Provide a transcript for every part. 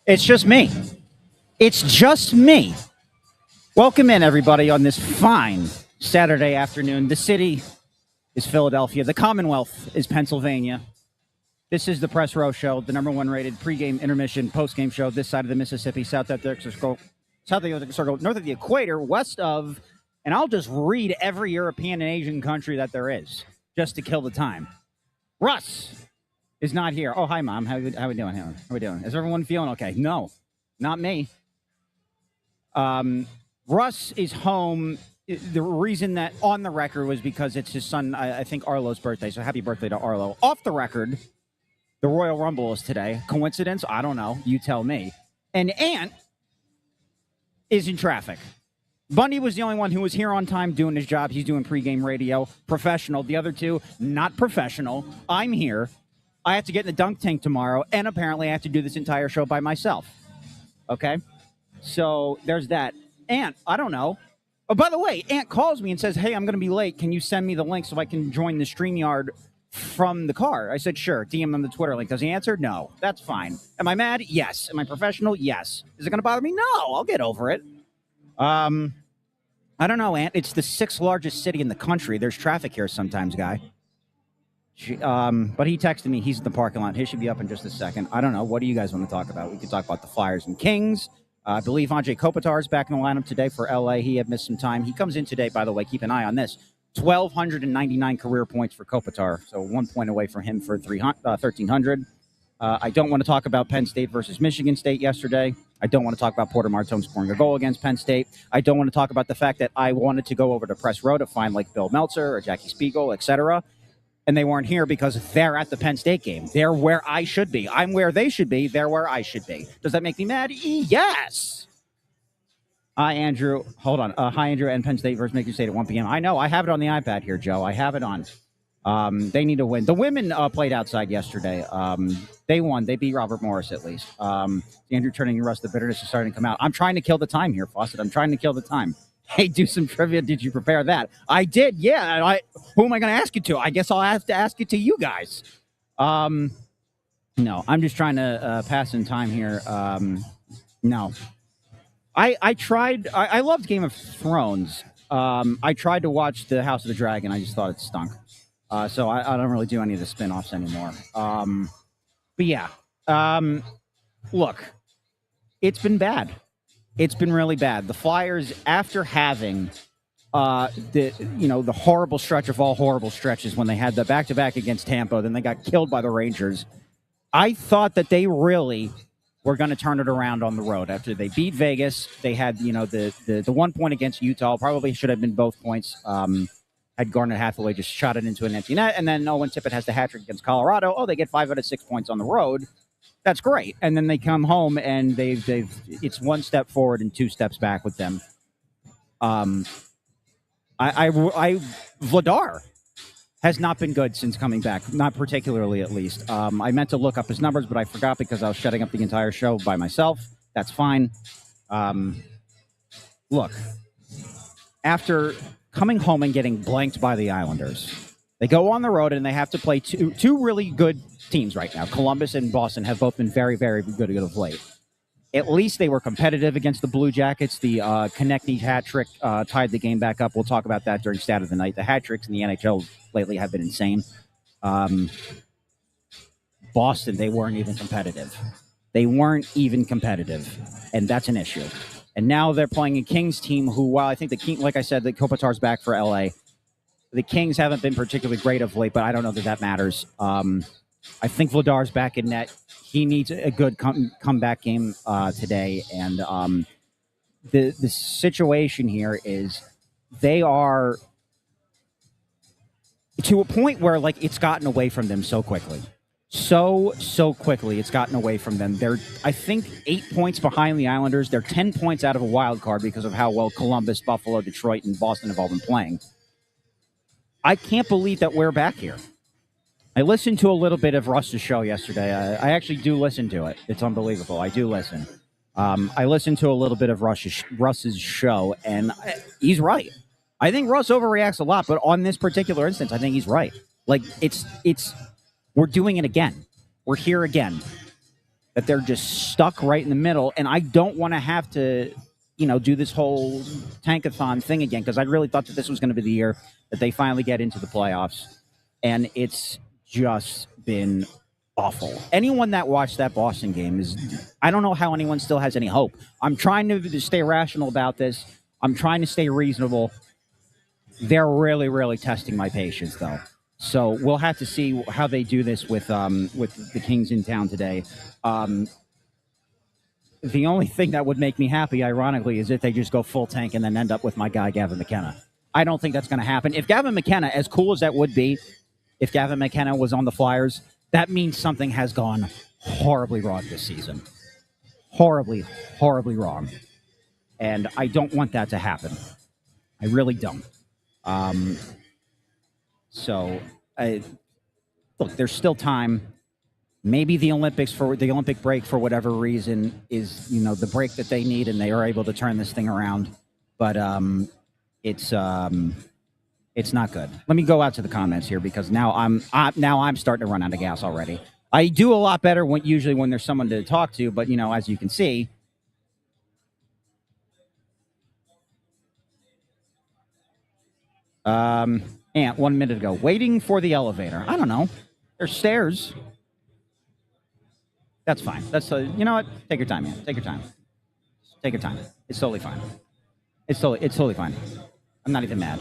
It's just me. It's just me. Welcome in, everybody, on this fine Saturday afternoon. The city is Philadelphia. The Commonwealth is Pennsylvania. This is the Press Row Show, the #1 rated pregame, intermission, postgame show this side of the Mississippi, south of the circle, north of the equator, west of, and I'll just read every European and Asian country that there is, just to kill the time. Russ is not here. Oh, hi, Mom. How we doing? How we doing? Is everyone feeling okay? No, not me. Russ is home. The reason that on the record was because it's his son, I think, Arlo's birthday. So happy birthday to Arlo. Off the record, the Royal Rumble is today. Coincidence? I don't know. You tell me. And Ant is in traffic. Bundy was the only one who was here on time doing his job. He's doing pregame radio. Professional. The other two, not professional. I'm here. I have to get in the dunk tank tomorrow. And apparently I have to do this entire show by myself. Okay? So there's that. Ant, I don't know. Oh, by the way, Ant calls me and says, hey, I'm going to be late. Can you send me the link so I can join the StreamYard from the car? I said, sure. DM him the Twitter link. Does he answer? No. That's fine. Am I mad? Yes. Am I professional? Yes. Is it going to bother me? No. I'll get over it. I don't know, Ant. It's the 6th largest city in the country. There's traffic here sometimes, guy. But he texted me. He's in the parking lot. He should be up in just a second. I don't know. What do you guys want to talk about? We could talk about the Flyers and Kings. I believe Andre Kopitar is back in the lineup today for L.A. He had missed some time. He comes in today, by the way. Keep an eye on this. 1,299 career points for Kopitar, so 1 point away from him for 1,300. I don't want to talk about Penn State versus Michigan State yesterday. I don't want to talk about Porter Martone scoring a goal against Penn State. I don't want to talk about the fact that I wanted to go over to Press Row to find like Bill Meltzer or Jackie Spiegel, etc., and they weren't here because they're at the Penn State game. They're where I should be. I'm where they should be. They're where I should be. Does that make me mad? Yes. Hi, Andrew. Hold on. Hi, Andrew, and Penn State versus Michigan State at 1 p.m. I know. I have it on the iPad here, Joe. I have it on. They need to win. The women played outside yesterday. They won. They beat Robert Morris, at least. Andrew turning the rest of the bitterness is starting to come out. I'm trying to kill the time here, Fawcett. I'm trying to kill the time. Hey, do some trivia. Did you prepare that? I did, yeah. Who am I going to ask it to? I guess I'll have to ask it to you guys. No, I'm just trying to pass in time here. No. I tried. I loved Game of Thrones. I tried to watch The House of the Dragon. I just thought it stunk. So I don't really do any of the spinoffs anymore. But yeah. Look, it's been bad. It's been really bad. The Flyers, after having the horrible stretch of all horrible stretches when they had the back-to-back against Tampa, then they got killed by the Rangers. I thought that they really were going to turn it around on the road. After they beat Vegas, they had, the 1 point against Utah. Probably should have been both points. Had Garnet Hathaway just shot it into an empty net. And then Owen Tippett has the hat trick against Colorado. Oh, they get 5 out of 6 points on the road. That's great. And then they come home and it's 1 step forward and 2 steps back with them. Vladar has not been good since coming back, not particularly at least. I meant to look up his numbers, but I forgot because I was shutting up the entire show by myself. That's fine. Look, after coming home and getting blanked by the Islanders, they go on the road and they have to play two really good teams right now. Columbus and Boston have both been very, very good of late. At least they were competitive against the Blue Jackets. The Konechny hat trick tied the game back up. We'll talk about that during Stat of the Night. The hat tricks in the NHL lately have been insane. Boston, they weren't even competitive. And that's an issue. And now they're playing a Kings team who, while I think like I said, the Kopitar's back for LA. The Kings haven't been particularly great of late, but I don't know that matters. I think Vladar's back in net. He needs a good comeback game today. And the situation here is they are to a point where, like, it's gotten away from them so quickly. So quickly it's gotten away from them. They're, I think, 8 points behind the Islanders. They're 10 points out of a wild card because of how well Columbus, Buffalo, Detroit, and Boston have all been playing. I can't believe that we're back here. I listened to a little bit of Russ's show yesterday. I actually do listen to it. It's unbelievable. I do listen. I listened to a little bit of Russ's show, and he's right. I think Russ overreacts a lot, but on this particular instance, I think he's right. Like, we're doing it again. We're here again. that they're just stuck right in the middle. And I don't want to have to, do this whole tankathon thing again, because I really thought that this was going to be the year that they finally get into the playoffs. And it's just been awful. Anyone that watched that Boston game I don't know how anyone still has any hope. I'm trying to stay rational about this. I'm trying to stay reasonable. They're really, really testing my patience, though. So we'll have to see how they do this with the Kings in town today. The only thing that would make me happy, ironically, is if they just go full tank and then end up with my guy, Gavin McKenna. I don't think that's going to happen. If Gavin McKenna, as cool as that would be, if Gavin McKenna was on the Flyers, that means something has gone horribly wrong this season. Horribly, horribly wrong. And I don't want that to happen. I really don't. Look, there's still time. Maybe the Olympic break, for whatever reason, is the break that they need, and they are able to turn this thing around. But it's not good. Let me go out to the comments here, because now I'm starting to run out of gas already. I do a lot better usually when there's someone to talk to, but as you can see. And 1 minute ago, waiting for the elevator. I don't know. There's stairs. That's fine. That's you know what? Take your time, man. Take your time. Take your time. It's totally fine. It's totally fine. I'm not even mad.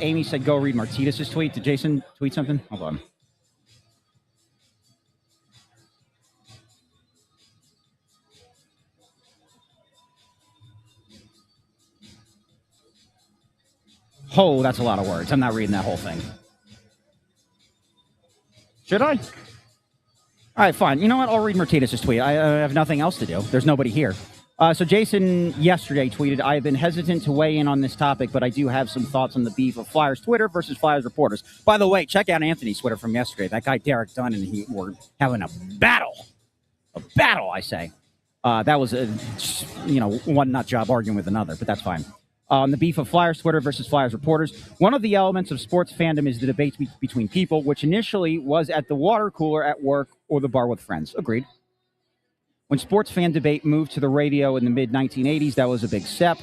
Amy said, "Go read Martinez's tweet." Did Jason tweet something? Hold on. Oh, that's a lot of words. I'm not reading that whole thing. Should I? All right, fine. You know what? I'll read Martinez's tweet. I have nothing else to do. There's nobody here. So Jason yesterday tweeted, "I have been hesitant to weigh in on this topic, but I do have some thoughts on the beef of Flyers Twitter versus Flyers reporters." By the way, check out Anthony's Twitter from yesterday. That guy Derek Dunn and he were having a battle. A battle, I say. That was one nut job arguing with another, but that's fine. On the beef of Flyers Twitter versus Flyers reporters, one of the elements of sports fandom is the debate between people, which initially was at the water cooler at work or the bar with friends. Agreed. When sports fan debate moved to the radio in the mid-1980s, that was a big step.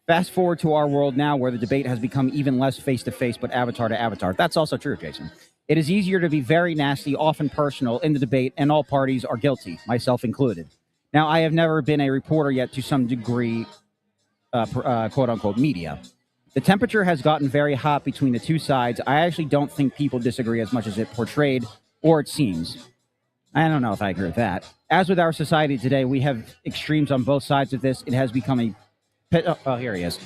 Fast forward to our world now, where the debate has become even less face-to-face, but avatar to avatar. That's also true, Jason. It is easier to be very nasty, often personal, in the debate, and all parties are guilty, myself included. Now, I have never been a reporter yet to some degree, quote-unquote media. The temperature has gotten very hot between the two sides. I actually don't think people disagree as much as it portrayed or it seems. I don't know if I agree with that. As with our society today, we have extremes on both sides of this. It has become here he is.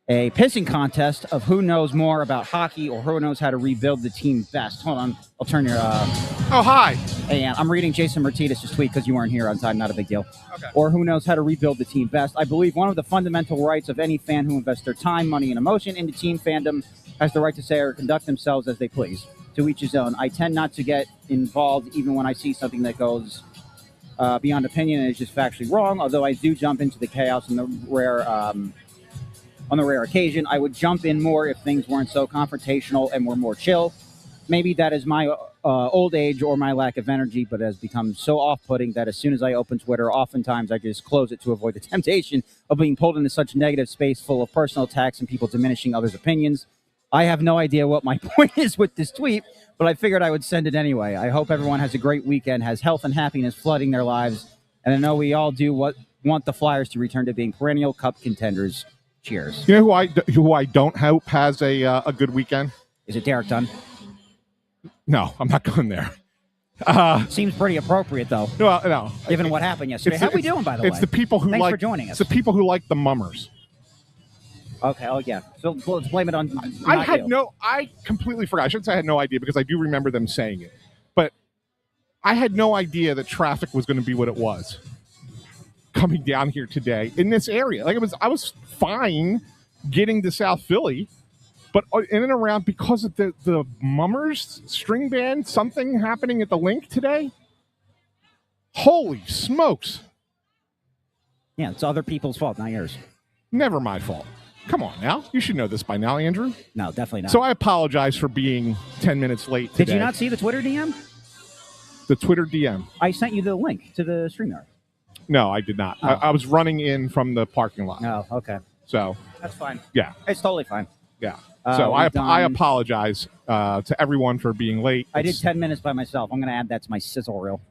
A pissing contest of who knows more about hockey or who knows how to rebuild the team best. Hold on. I'll turn your... Oh, hi. Hey, I'm reading Jason Martinez's tweet because you weren't here on time. Not a big deal. Okay. Or who knows how to rebuild the team best. I believe one of the fundamental rights of any fan who invests their time, money, and emotion into team fandom has the right to say or conduct themselves as they please. To each his own. I tend not to get involved even when I see something that goes beyond opinion and is just factually wrong, although I do jump into the chaos on the rare occasion. I would jump in more if things weren't so confrontational and were more chill. Maybe that is my old age or my lack of energy, but it has become so off-putting that as soon as I open Twitter, oftentimes I just close it to avoid the temptation of being pulled into such negative space full of personal attacks and people diminishing others' opinions. I have no idea what my point is with this tweet, but I figured I would send it anyway. I hope everyone has a great weekend, has health and happiness flooding their lives, and I know we all do want the Flyers to return to being perennial cup contenders. Cheers. You know who I don't hope has a good weekend? Is it Derek Dunn? No, I'm not going there. Seems pretty appropriate, though. Well, no. Given what happened yesterday. How are we doing, by the way? It's the people who Thanks for joining us. It's the people who like the mummers. Okay, oh yeah. So let's blame it on I completely forgot. I shouldn't say I had no idea because I do remember them saying it. But I had no idea that traffic was going to be what it was coming down here today in this area. I was fine getting to South Philly, but in and around because of the Mummers string band, something happening at the link today. Holy smokes. Yeah, it's other people's fault, not yours. Never my fault. Come on now. You should know this by now, Andrew. No, definitely not. So I apologize for being 10 minutes late today. Did you not see the Twitter DM? The Twitter DM. I sent you the link to the StreamYard. No, I did not. Oh. I was running in from the parking lot. Oh, okay. So that's fine. Yeah. It's totally fine. Yeah. So I apologize to everyone for being late. I did 10 minutes by myself. I'm going to add that to my sizzle reel.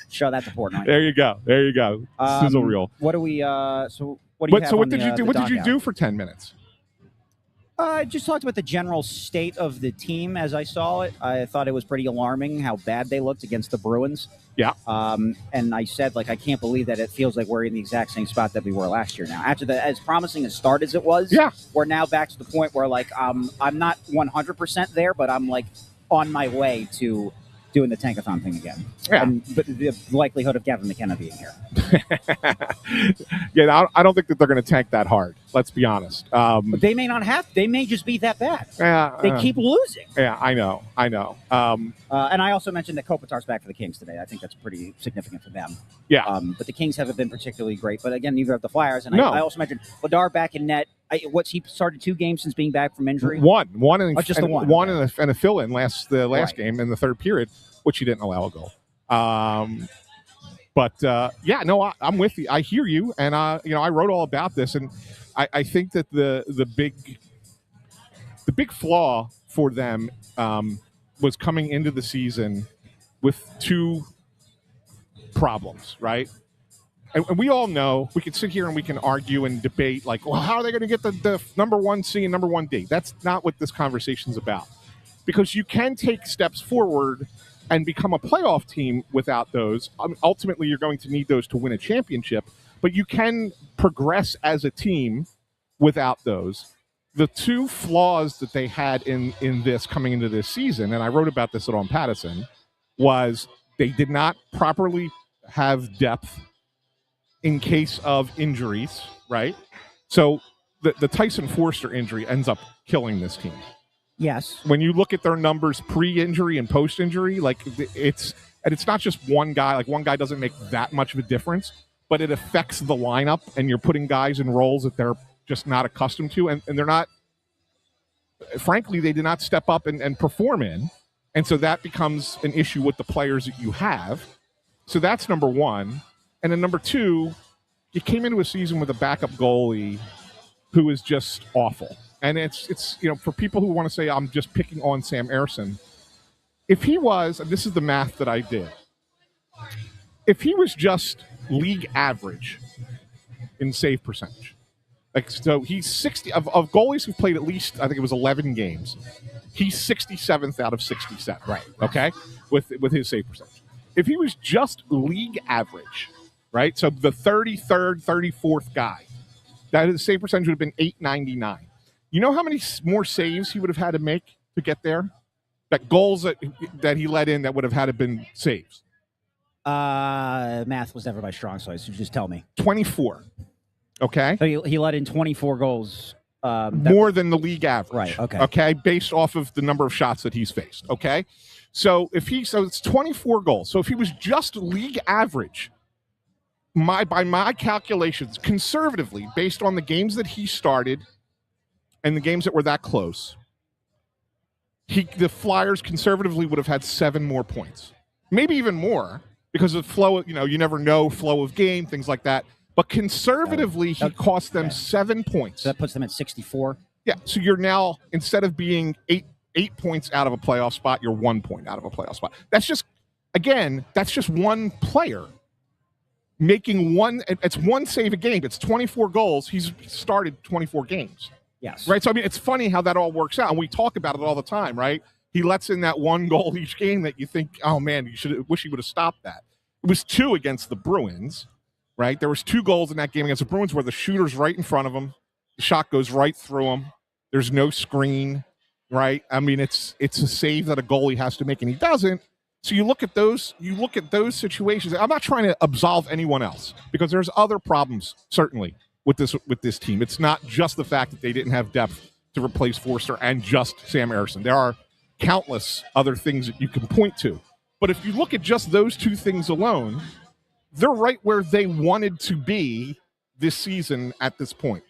Show that to Portnoy. There you go. Sizzle reel. What do we? So what do you have? So what on did the, you do? the What did you docket? do for 10 minutes? I just talked about the general state of the team as I saw it. I thought it was pretty alarming how bad they looked against the Bruins. Yeah. And I said, I can't believe that it feels like we're in the exact same spot that we were last year now. After as promising a start as it was, we're now back to the point where, I'm not 100% there, but I'm, on my way to doing the tankathon thing again. Yeah. But the likelihood of Gavin McKenna being here. Yeah, I don't think that they're going to tank that hard. Let's be honest. But they may not have. They may just be that bad. They keep losing. Yeah, I know. And I also mentioned that Kopitar's back for the Kings today. I think that's pretty significant for them. Yeah. But the Kings haven't been particularly great. But again, neither have the Flyers. And No. I also mentioned Vladar back in net. He started 2 games since being back from injury? One just the one. One and a fill-in the last Right. game in the third period, which he didn't allow a goal. I'm with you. I hear you, and I wrote all about this, and I think that the big flaw for them was coming into the season with 2 problems, right? And we all know, we can sit here and we can argue and debate, how are they going to get the number 1 C and number 1 D? That's not what this conversation's about. Because you can take steps forward and become a playoff team without those. Ultimately, you're going to need those to win a championship, but you can progress as a team without those. The 2 flaws that they had in this coming into this season, and I wrote about this at On Pattison, was they did not properly have depth in case of injuries, right? So the Tyson Forster injury ends up killing this team. Yes. When you look at their numbers pre-injury and post-injury, it's not just one guy. One guy doesn't make that much of a difference, but it affects the lineup, and you're putting guys in roles that they're just not accustomed to, and they're not. Frankly, they did not step up and perform in, and so that becomes an issue with the players that you have. So that's number 1. And then number 2, you came into a season with a backup goalie who is just awful. And it's for people who want to say I'm just picking on Sam Ersson, if he was, and this is the math that I did, if he was just league average in save percentage, so he's 60 of goalies who've played at least, I think it was 11 games, he's 67th out of 67. Right. Okay, with his save percentage. If he was just league average, right? So the 33rd, 34th guy, his save percentage would have been .899. You know how many more saves he would have had to make to get there? That goals that he let in that would have had to been saves. Math was never my strong side, so just tell me. 24. Okay. So he let in 24 goals. More than the league average. Right. Okay. Okay. Based off of the number of shots that he's faced. Okay. So it's 24 goals. So if he was just league average, by my calculations, conservatively, based on the games that he started and the games that were that close, the Flyers conservatively would have had 7 more points, maybe even more, because of flow. You never know, flow of game, things like that. But conservatively, he cost them 7 points. So that puts them at 64. Yeah. So you're now, instead of being 8 points out of a playoff spot, you're 1 point out of a playoff spot. That's just one player making one. It's one save a game. It's 24 goals. He's started 24 games. Yes. Right. So it's funny how that all works out, and we talk about it all the time, right? He lets in that 1 goal each game that you think, oh man, wish he would have stopped that. It was 2 against the Bruins, right? There was 2 goals in that game against the Bruins where the shooter's right in front of him, the shot goes right through him. There's no screen, right? I mean, it's a save that a goalie has to make, and he doesn't. So you look at those situations. I'm not trying to absolve anyone else, because there's other problems certainly with this team. It's not just the fact that they didn't have depth to replace Forster and just Sam Ersson. There are countless other things that you can point to. But if you look at just those 2 things alone, they're right where they wanted to be this season at this point.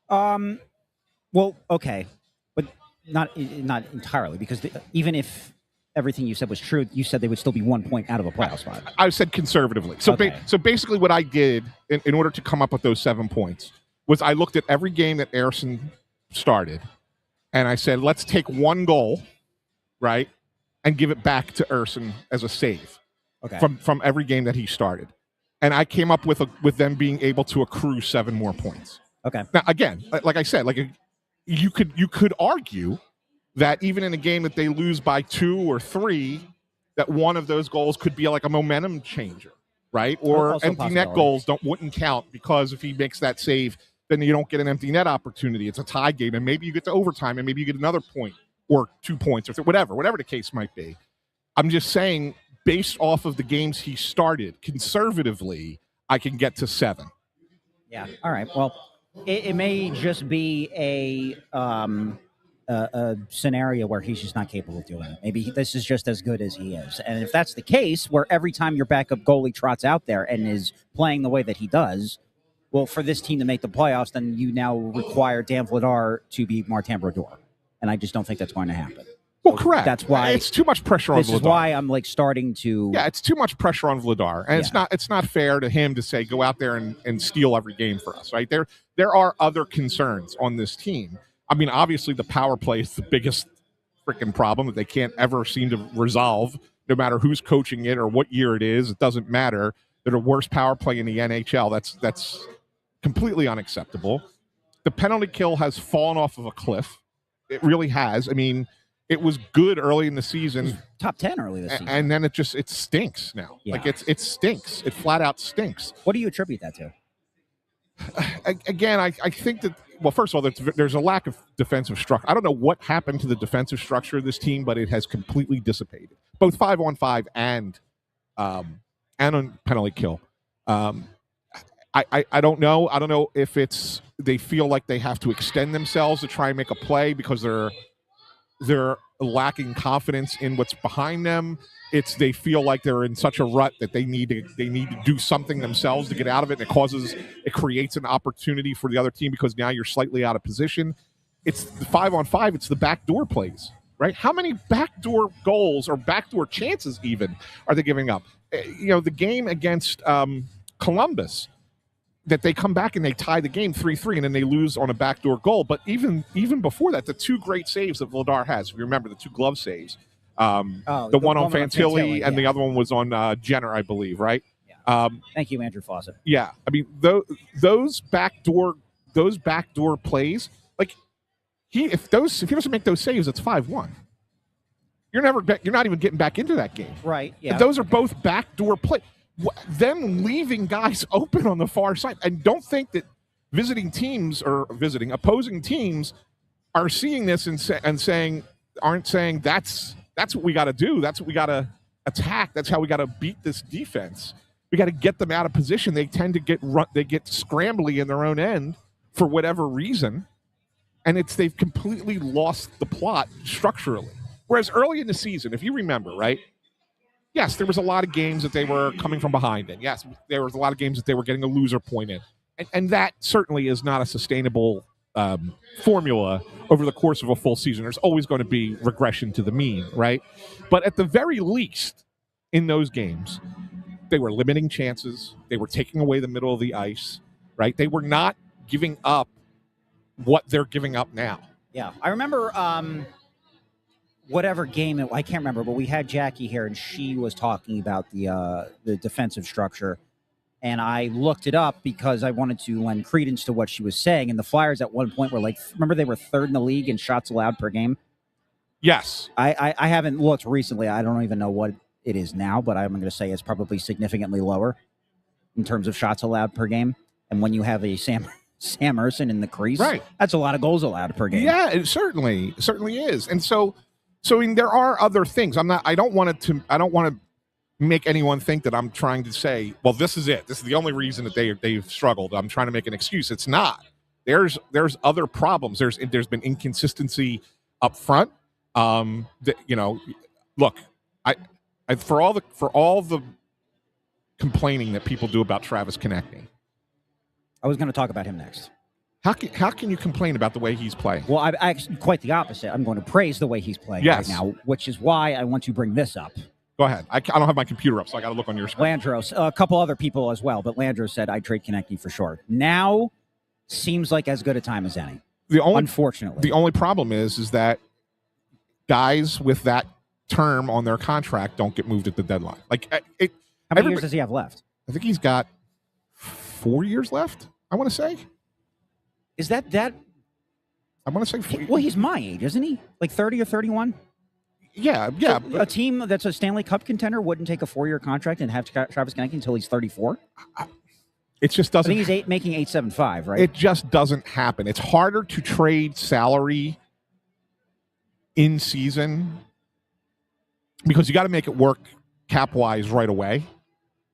Well, okay, but not entirely, because even if everything you said was true, you said they would still be 1 point out of a playoff spot. I said conservatively. So, Okay. So basically what I did in order to come up with those 7 points was I looked at every game that Ersson started, and I said, let's take one goal, right, and give it back to Ersson as a save from every game that he started. And I came up with them being able to accrue 7 more points. Okay. Now, again, like I said, you could argue that even in a game that they lose by 2 or 3, that one of those goals could be like a momentum changer, right? Or Also empty net goals wouldn't count because if he makes that save, then you don't get an empty net opportunity. It's a tie game, and maybe you get to overtime, and maybe you get another point or 2 points or whatever the case might be. I'm just saying, based off of the games he started, conservatively, I can get to 7. Yeah. All right. Well, it may just be a scenario where he's just not capable of doing it. Maybe this is just as good as he is. And if that's the case, where every time your backup goalie trots out there and is playing the way that he does, well, for this team to make the playoffs, then you now require Dan Vladar to be Martin Brodeur. And I just don't think that's going to happen. Well, correct. That's why it's too much pressure on Vladar. This is why I'm starting to. Yeah, it's too much pressure on Vladar, and it's not fair to him to say go out there and steal every game for us. Right there are other concerns on this team. I mean, obviously the power play is the biggest freaking problem that they can't ever seem to resolve. No matter who's coaching it or what year it is, it doesn't matter. They're the worst power play in the NHL. That's completely unacceptable. The penalty kill has fallen off of a cliff. It really has. I mean. It was good early in the season. Top 10 early this season. And then it stinks now. Yeah. Like it stinks. It flat out stinks. What do you attribute that to? Again, I think that, well, first of all, there's a lack of defensive structure. I don't know what happened to the defensive structure of this team, but it has completely dissipated. Both 5-on-5 and on penalty kill. I don't know. I don't know if they feel like they have to extend themselves to try and make a play because they're lacking confidence in what's behind them. They feel like they're in such a rut that they need to do something themselves to get out of it. And it creates an opportunity for the other team because now you're slightly out of position. It's the 5-on-5. It's the backdoor plays, right? How many backdoor goals or backdoor chances even are they giving up? The game against Columbus, that they come back and they tie the game 3-3 and then they lose on a backdoor goal. But even before that, the 2 great saves that Vladar has, if you remember the 2 glove saves, the one on Fantilli and the other one was on Jenner, I believe, right? Yeah. Thank you, Andrew Fawcett. Yeah. I mean, those backdoor plays, like if he doesn't make those saves, it's 5-1. You're not even getting back into that game. Right. Yeah. And those are both backdoor plays. Them leaving guys open on the far side. And don't think that opposing teams are seeing this and aren't saying that's what we got to do. That's what we got to attack. That's how we got to beat this defense. We got to get them out of position. They tend to get scrambly in their own end for whatever reason. And they've completely lost the plot structurally. Whereas early in the season, if you remember, right? Yes, there was a lot of games that they were coming from behind in. Yes, there was a lot of games that they were getting a loser point in. And that certainly is not a sustainable formula over the course of a full season. There's always going to be regression to the mean, right? But at the very least, in those games, they were limiting chances. They were taking away the middle of the ice, right? They were not giving up what they're giving up now. Yeah. I remember whatever game I can't remember, but we had Jackie here and she was talking about the defensive structure, and I looked it up because I wanted to lend credence to what she was saying. And the Flyers at one point were remember they were 3rd in the league in shots allowed per game. Yes, I haven't looked recently. I don't even know what it is now, but I'm going to say it's probably significantly lower in terms of shots allowed per game. And when you have a Sam Ersson in the crease, right, that's a lot of goals allowed per game. Yeah, it certainly is, and so. I mean, there are other things. I don't want to make anyone think that I'm trying to say, well, this is it. This is the only reason that they've struggled. I'm trying to make an excuse. It's not. There's other problems. There's been inconsistency up front. Look, for all the complaining that people do about Travis Konechny. I was going to talk about him next. How can you complain about the way he's playing? Well, I actually quite the opposite. I'm going to praise the way he's playing Yes. right now, which is why I want to bring this up. Go ahead. I don't have my computer up, so I got to look on your screen. Landros, a couple other people as well, but Landros said I'd trade Konechny for sure. Now seems like as good a time as any. Unfortunately, the only problem is that guys with that term on their contract don't get moved at the deadline. Like, how many years does he have left? I think he's got 4 years left. I want to say. Is that? I want to say. Well, he's my age, isn't he? Like 30 or 31. Yeah. So a team that's a Stanley Cup contender wouldn't take a 4-year contract and have Travis Konechny until he's 34. It just doesn't. I think he's making $875, right? It just doesn't happen. It's harder to trade salary in season because you got to make it work cap wise right away,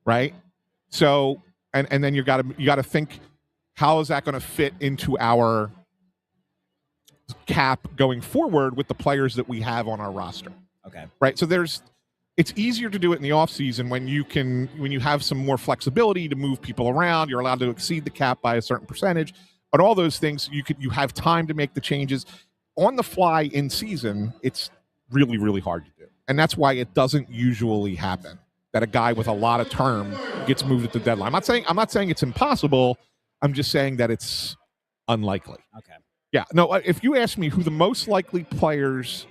right? So and then you got to think, how is that going to fit into our cap going forward with the players that we have on our roster? Okay. Right. So it's easier to do it in the offseason when you have some more flexibility to move people around. You're allowed to exceed the cap by a certain percentage, but all those things you have time to make the changes on the fly in season. It's really, really hard to do. And that's why it doesn't usually happen that a guy with a lot of term gets moved at the deadline. I'm not saying it's impossible. I'm just saying that it's unlikely. Okay. Yeah. No, if you ask me who the most likely players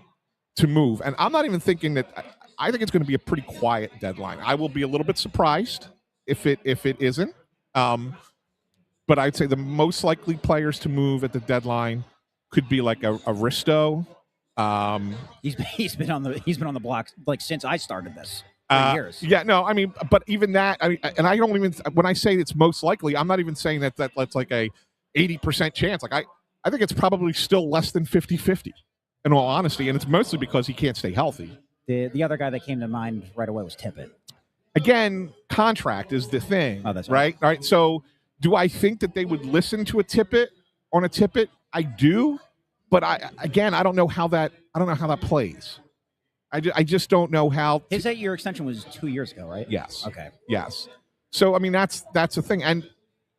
to move, and I'm not even thinking that I think it's going to be a pretty quiet deadline. I will be a little bit surprised if it isn't. But I'd say the most likely players to move at the deadline could be like a Risto. He's been on the block like since I started this. For years. Yeah, no, I mean, but even that, and I don't even, when I say it's most likely, I'm not even saying that's like a 80% chance. Like I think it's probably still less than 50-50 in all honesty, and it's mostly because he can't stay healthy. The other guy that came to mind right away was Tippett. Again, contract is the thing. Oh, that's right. All right. So do I think that they would listen to a Tippett? I do, but I don't know how that plays. I just don't know how. His 8-year extension was 2 years ago, right? Yes. Okay. Yes. So I mean that's the thing, and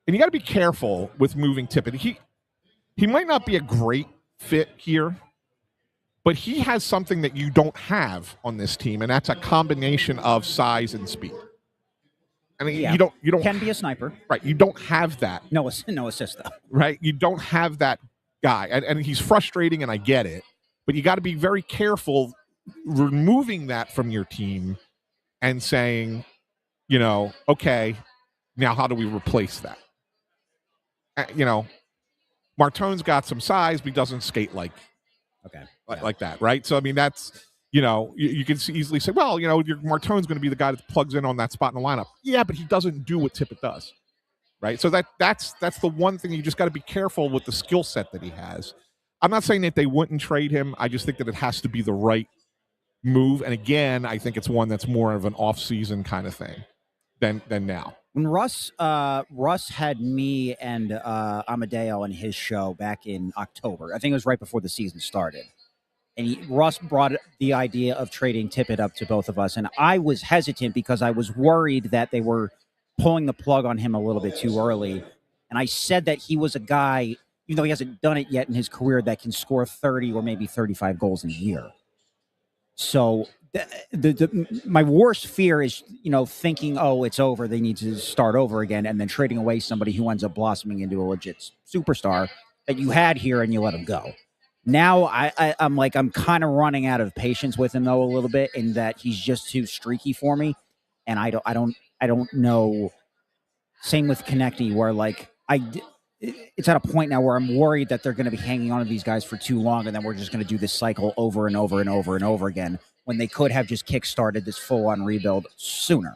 you got to be careful with moving Tippett. He might not be a great fit here, but he has something that you don't have on this team, and that's a combination of size and speed. I mean, you don't can be a sniper, right? You don't have that. No assist though, right? You don't have that guy, and he's frustrating, and I get it, but you got to be very careful removing that from your team and saying, okay, now how do we replace that? Martone's got some size, but he doesn't skate like that, right? So I mean, that's you can easily say, well, your Martone's going to be the guy that plugs in on that spot in the lineup. Yeah, but he doesn't do what Tippett does, right? So that's the one thing you just got to be careful with the skill set that he has. I'm not saying that they wouldn't trade him. I just think that it has to be the right move, and again, I think it's one that's more of an off-season kind of thing than now. When Russ had me and Amadeo on his show back in October, I think it was right before the season started, and Russ brought the idea of trading Tippett up to both of us, and I was hesitant because I was worried that they were pulling the plug on him a little bit too early, and I said that he was a guy, even though he hasn't done it yet in his career, that can score 30 or maybe 35 goals in a year. So my worst fear is, thinking, oh, it's over, they need to start over again, and then trading away somebody who ends up blossoming into a legit superstar that you had here and you let him go. Now I'm kind of running out of patience with him though a little bit, in that he's just too streaky for me, and I don't know. Same with Konechny, where it's at a point now where I'm worried that they're going to be hanging on to these guys for too long, and then we're just going to do this cycle over and over and over and over again, when they could have just kick-started this full-on rebuild sooner,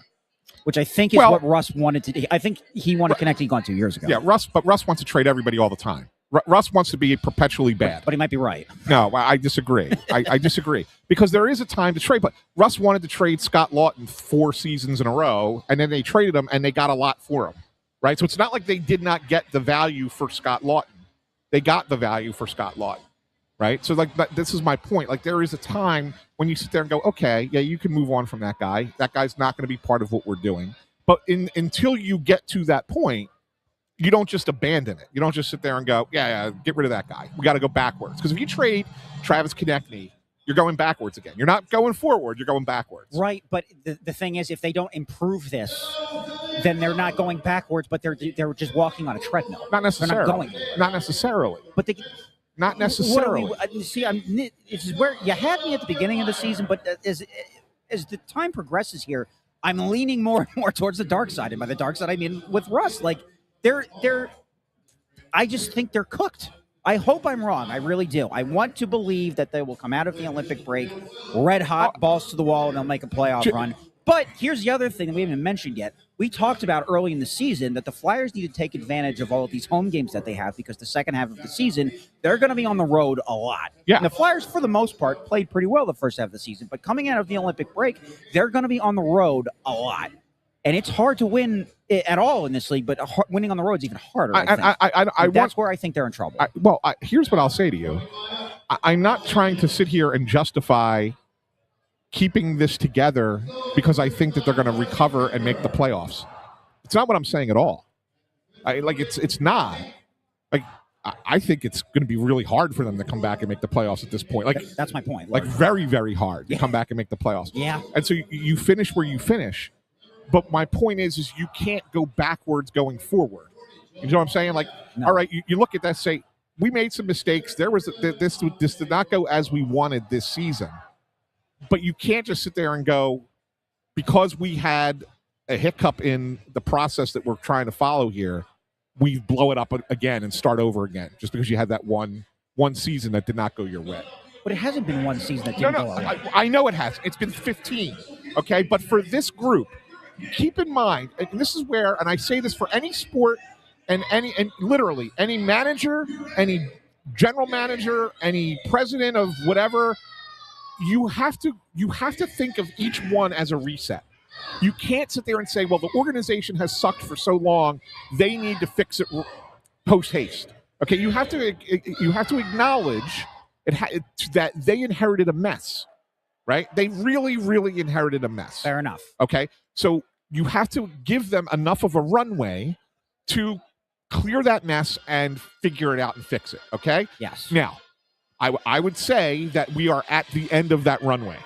which I think is what Russ wanted to do. I think he wanted Konechny gone 2 years ago. Yeah, Russ wants to trade everybody all the time. Russ wants to be perpetually bad. But he might be right. No, I disagree. I disagree. Because there is a time to trade, but Russ wanted to trade Scott Lawton 4 seasons in a row, and then they traded him, and they got a lot for him. Right, so it's not like they did not get the value for Scott Lawton. They got the value for Scott Lawton, right? So this is my point. Like, there is a time when you sit there and go, okay, yeah, you can move on from that guy. That guy's not going to be part of what we're doing. But until you get to that point, you don't just abandon it. You don't just sit there and go, yeah, get rid of that guy. We got to go backwards. Because if you trade Travis Konechny, you're going backwards again. You're not going forward. You're going backwards. Right, but the thing is, if they don't improve this, then they're not going backwards, but they're just walking on a treadmill. Not necessarily. They're not going anywhere. Not necessarily. But they, not necessarily. See, this is where you had me at the beginning of the season, but as the time progresses here, I'm leaning more and more towards the dark side. And by the dark side, I mean with Russ. Like, I just think they're cooked. I hope I'm wrong. I really do. I want to believe that they will come out of the Olympic break red hot, balls to the wall, and they'll make a playoff run. But here's the other thing that we haven't mentioned yet. We talked about early in the season that the Flyers need to take advantage of all of these home games that they have, because the second half of the season, they're going to be on the road a lot. Yeah. And the Flyers, for the most part, played pretty well the first half of the season. But coming out of the Olympic break, they're going to be on the road a lot. And it's hard to win at all in this league, but winning on the road is even harder. That's where I think they're in trouble. Here's what I'll say to you. I'm not trying to sit here and justify keeping this together because I think that they're going to recover and make the playoffs. It's not what I'm saying at all. It's not. Like, I think it's going to be really hard for them to come back and make the playoffs at this point. Like, that's my point. Like, very, very hard to come back and make the playoffs. Yeah. And so you finish where you finish. But my point is you can't go backwards going forward. You know what I'm saying? Like, all right, you look at that, say, we made some mistakes. This did not go as we wanted this season. But you can't just sit there and go, because we had a hiccup in the process that we're trying to follow here, we blow it up again and start over again just because you had that one season that did not go your way. But it hasn't been one season that didn't go our way. I know it has. It's been 15, okay? But for this group, keep in mind, and this is where, and I say this for any sport and literally any manager, any general manager, any president of whatever, you have to think of each one as a reset. You can't sit there and say, well, the organization has sucked for so long, they need to fix it post haste. Okay, you have to acknowledge that they inherited a mess, right? They really, really inherited a mess. Fair enough. Okay, so you have to give them enough of a runway to clear that mess and figure it out and fix it. Okay. Yes. Now, I would say that we are at the end of that runway.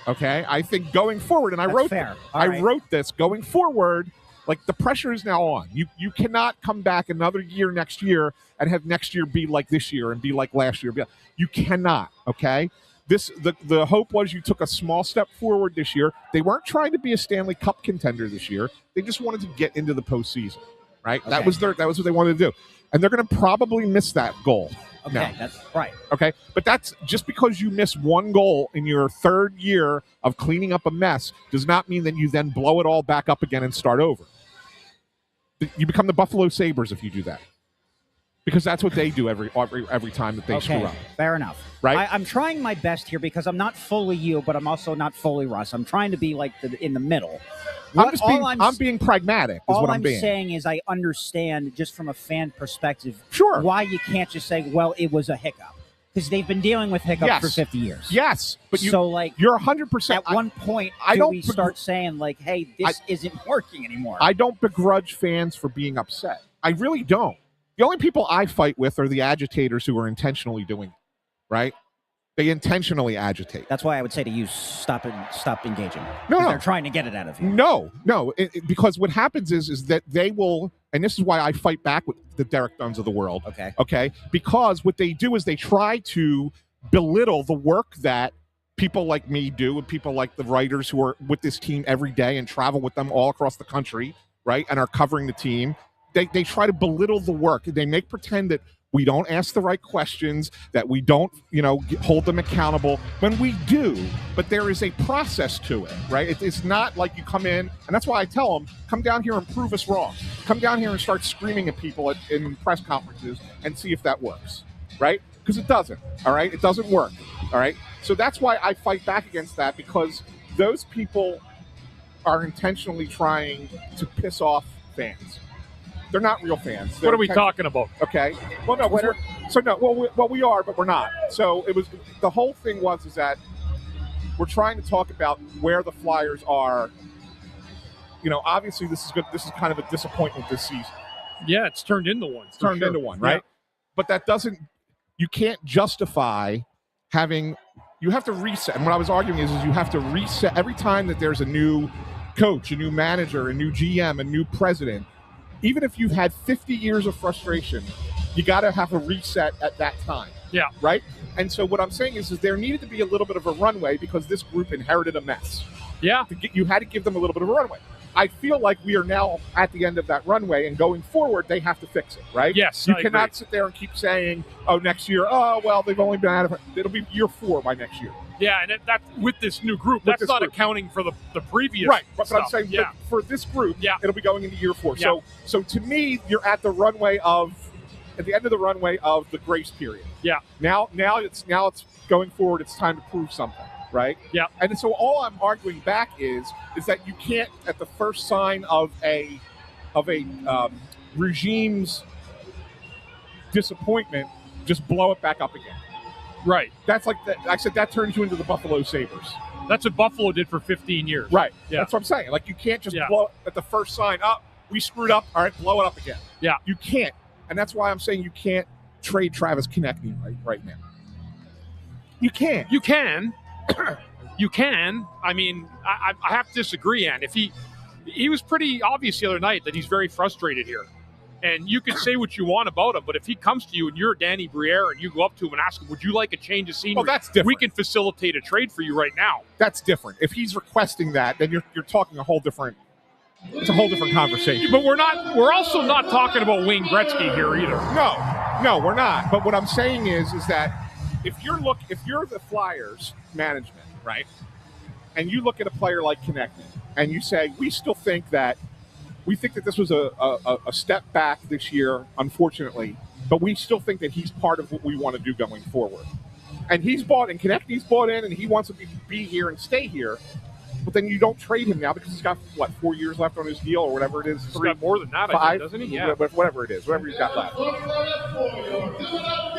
Okay. I think going forward, and I wrote this going forward, like the pressure is now on. You cannot come back another year next year and have next year be like this year and be like last year. You cannot. Okay. The hope was you took a small step forward this year. They weren't trying to be a Stanley Cup contender this year. They just wanted to get into the postseason, right? Okay. That was what they wanted to do, and they're going to probably miss that goal. Okay, now. That's right. Okay, but that's just because you miss one goal in your third year of cleaning up a mess does not mean that you then blow it all back up again and start over. You become the Buffalo Sabres if you do that. Because that's what they do every time that they screw up. Fair enough. Right? I'm trying my best here because I'm not fully you, but I'm also not fully Russ. I'm trying to be like in the middle. I'm being pragmatic. All I'm saying is I understand just from a fan perspective why you can't just say, well, it was a hiccup. Because they've been dealing with hiccups for 50 years. Yes. But you're 100%. At one point, we start saying, like, hey, this isn't working anymore? I don't begrudge fans for being upset. I really don't. The only people I fight with are the agitators who are intentionally doing it, right? They intentionally agitate. That's why I would say to you, stop engaging. No. They're trying to get it out of you. No. Because what happens is that they will, and this is why I fight back with the Derek Dunns of the world. Okay? Because what they do is they try to belittle the work that people like me do and people like the writers who are with this team every day and travel with them all across the country, right, and are covering the team. They try to belittle the work. They make pretend that we don't ask the right questions, that we don't, hold them accountable when we do. But there is a process to it, right? It's not like you come in, and that's why I tell them, come down here and prove us wrong. Come down here and start screaming at people in press conferences and see if that works, right? Because it doesn't, all right? It doesn't work, all right? So that's why I fight back against that, because those people are intentionally trying to piss off fans. They're not real fans. What are we talking about? Okay. Well, no. We are, but we're not. So it was the whole thing is that we're trying to talk about where the Flyers are. Obviously this is good. This is kind of a disappointment this season. Yeah, it's turned into one. Turned into one, right? Yeah. But that doesn't. You can't justify having. You have to reset. And what I was arguing is you have to reset every time that there's a new coach, a new manager, a new GM, a new president. Even if you've had 50 years of frustration, you got to have a reset at that time. Yeah. Right? And so what I'm saying is there needed to be a little bit of a runway because this group inherited a mess. Yeah. You had to give them a little bit of a runway. I feel like we are now at the end of that runway, and going forward, they have to fix it, right? Yes, You I cannot agree. sit there and keep saying, oh, next year, oh, well, they've only been out of it. It'll be year 4 by next year. Yeah, and that with this new group, With that's this not group. accounting for the previous Right, but stuff. I'm saying yeah. for this group, Yeah. it'll be going into year 4. Yeah. So to me, you're at the runway at the end of the runway of the grace period. Yeah. Now it's going forward. It's time to prove something, right? Yeah. And so all I'm arguing back is that you can't, at the first sign of a regime's disappointment, just blow it back up again. Right. That's like I said, that turns you into the Buffalo Sabres. That's what Buffalo did for 15 years. Right. Yeah. That's what I'm saying. Like, you can't just Yeah. blow it at the first sign. Oh, we screwed up. All right, blow it up again. Yeah. You can't. And that's why I'm saying you can't trade Travis Konechny right now. You can't. You can. You can. I mean, I have to disagree, Ann. If he was pretty obvious the other night that he's very frustrated here. And you can say what you want about him, but if he comes to you and you're Danny Briere and you go up to him and ask him, would you like a change of scenery? Well, that's different. We can facilitate a trade for you right now. That's different. If he's requesting that, then you're talking it's a whole different conversation. But we're also not talking about Wayne Gretzky here either. No, we're not. But what I'm saying is that if you're the Flyers management, right, and you look at a player like Konechny and you say, we think that this was a step back this year, unfortunately, but we still think that he's part of what we want to do going forward. And Konechny's bought in, and he wants to be here and stay here. But then you don't trade him now because he's got, 4 years left on his deal or whatever it is. He's got more than that, 5, I think, doesn't he? Yeah. Whatever it is, whatever he's got left. I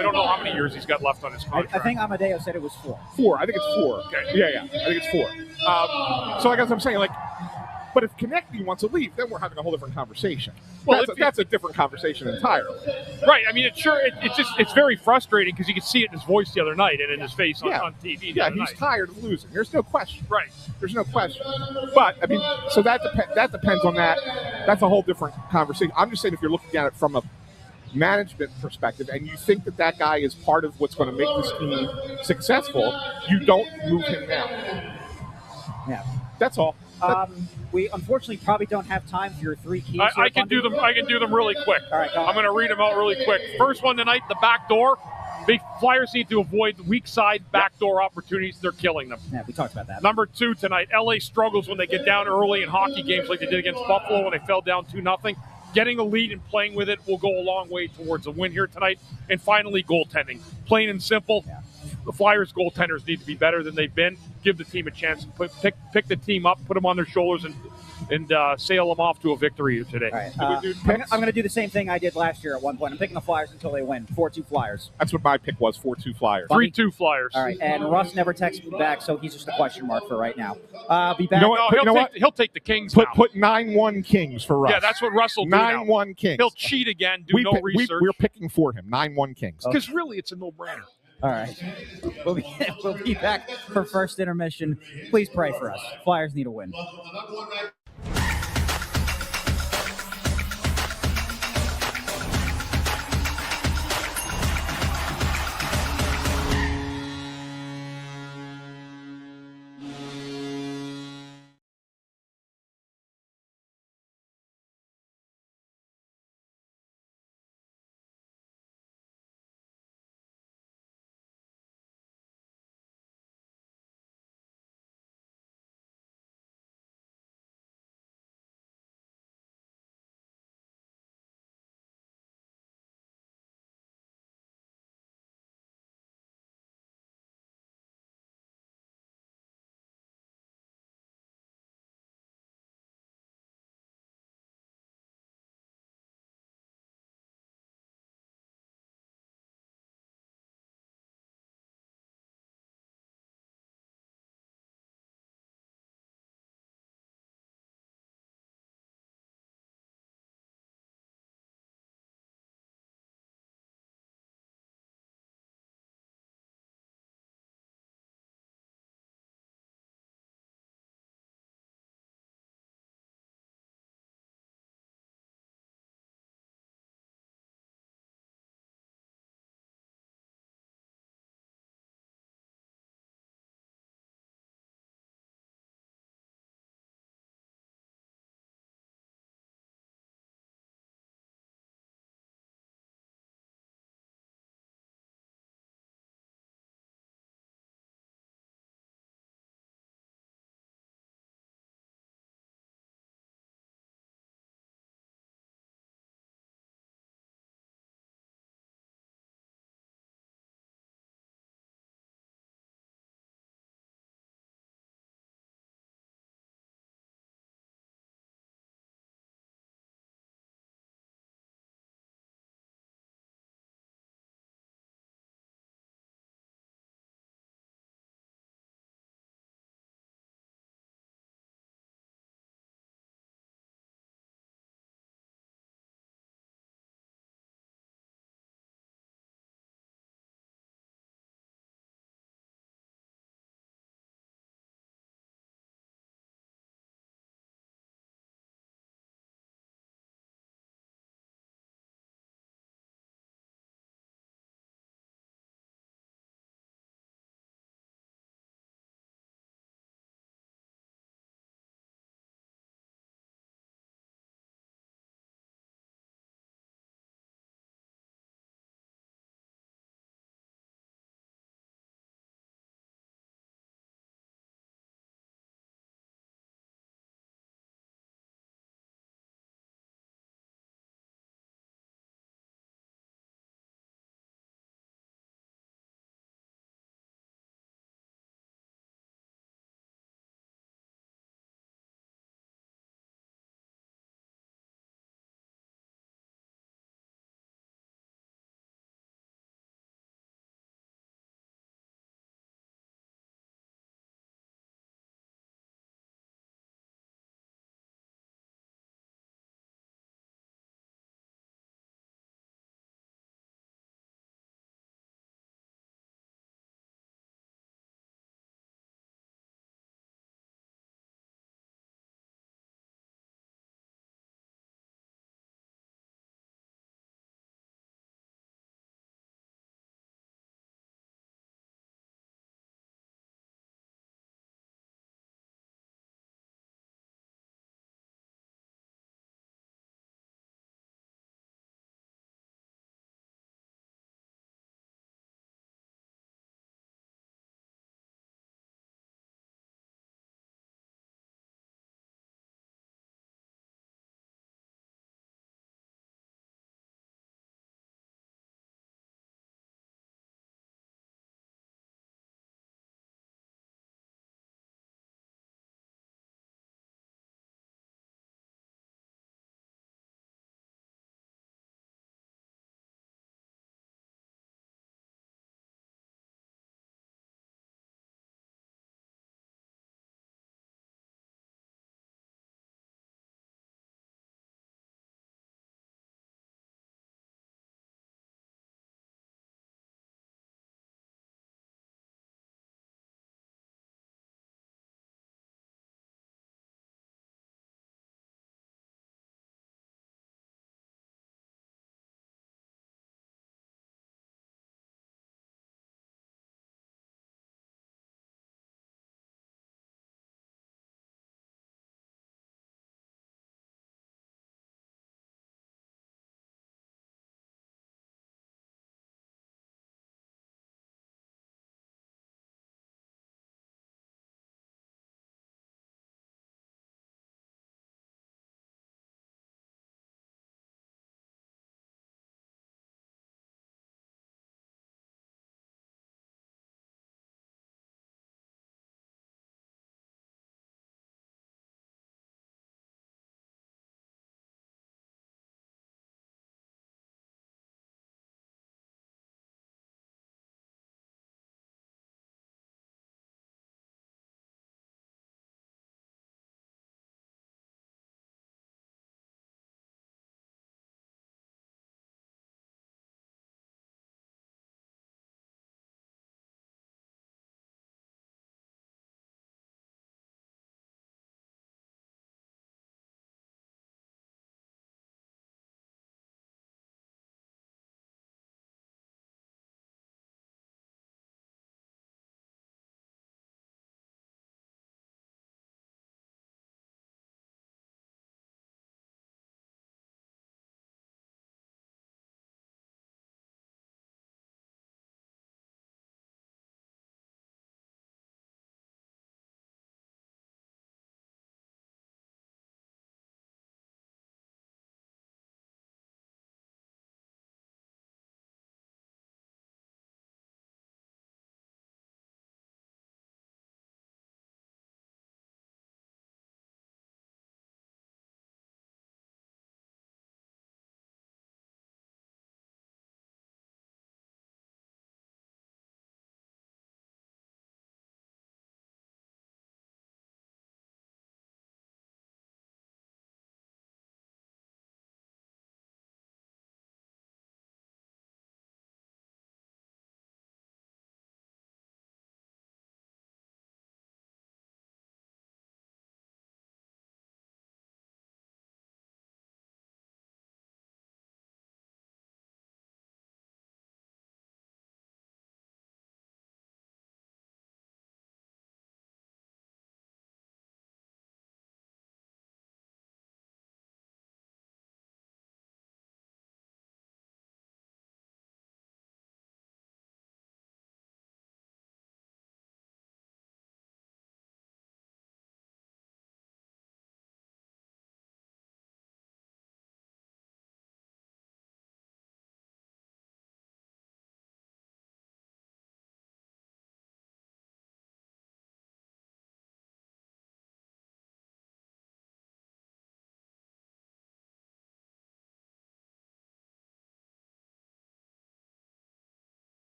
don't know how many years he's got left on his contract. I think Amadeo said it was 4. 4. I think it's 4. Okay. Yeah. I think it's 4. So I guess I'm saying, but if Konechny wants to leave, then we're having a whole different conversation. Well, that's a different conversation entirely. Right. I mean, it's very frustrating because you could see it in his voice the other night and in his face on TV. Yeah, he's tired of losing. There's no question. Right. There's no question. But I mean, so that depends on that. That's a whole different conversation. I'm just saying, if you're looking at it from a management perspective and you think that guy is part of what's going to make this team successful, you don't move him now. Yeah. That's all. We unfortunately probably don't have time for your 3 keys. I can do them. I can do them really quick. All right, go I'm going to read them out really quick. First one tonight, the back door. Big Flyers need to avoid the weak side backdoor opportunities. They're killing them. Yeah, we talked about that. Number 2 tonight, LA struggles when they get down early in hockey games like they did against Buffalo when they fell down 2-0. Getting a lead and playing with it will go a long way towards a win here tonight. And finally, goaltending. Plain and simple. Yeah. The Flyers goaltenders need to be better than they've been. Give the team a chance. Pick the team up, put them on their shoulders, and sail them off to a victory today. All right. I'm going to do the same thing I did last year at one point. I'm picking the Flyers until they win. 4-2 Flyers. That's what my pick was, 4-2 Flyers. 3-2 Flyers. All right. And Russ never texted me back, so he's just a question mark for right now. Be back. You know what? No, he'll take the Kings Put now. 9-1 Kings for Russ. Yeah, that's what Russ will do now. 9-1 Kings. He'll cheat again, do no research. We're picking for him, 9-1 Kings. Because really, it's a no-brainer. All right. We'll be back for first intermission. Please pray for us. Flyers need a win.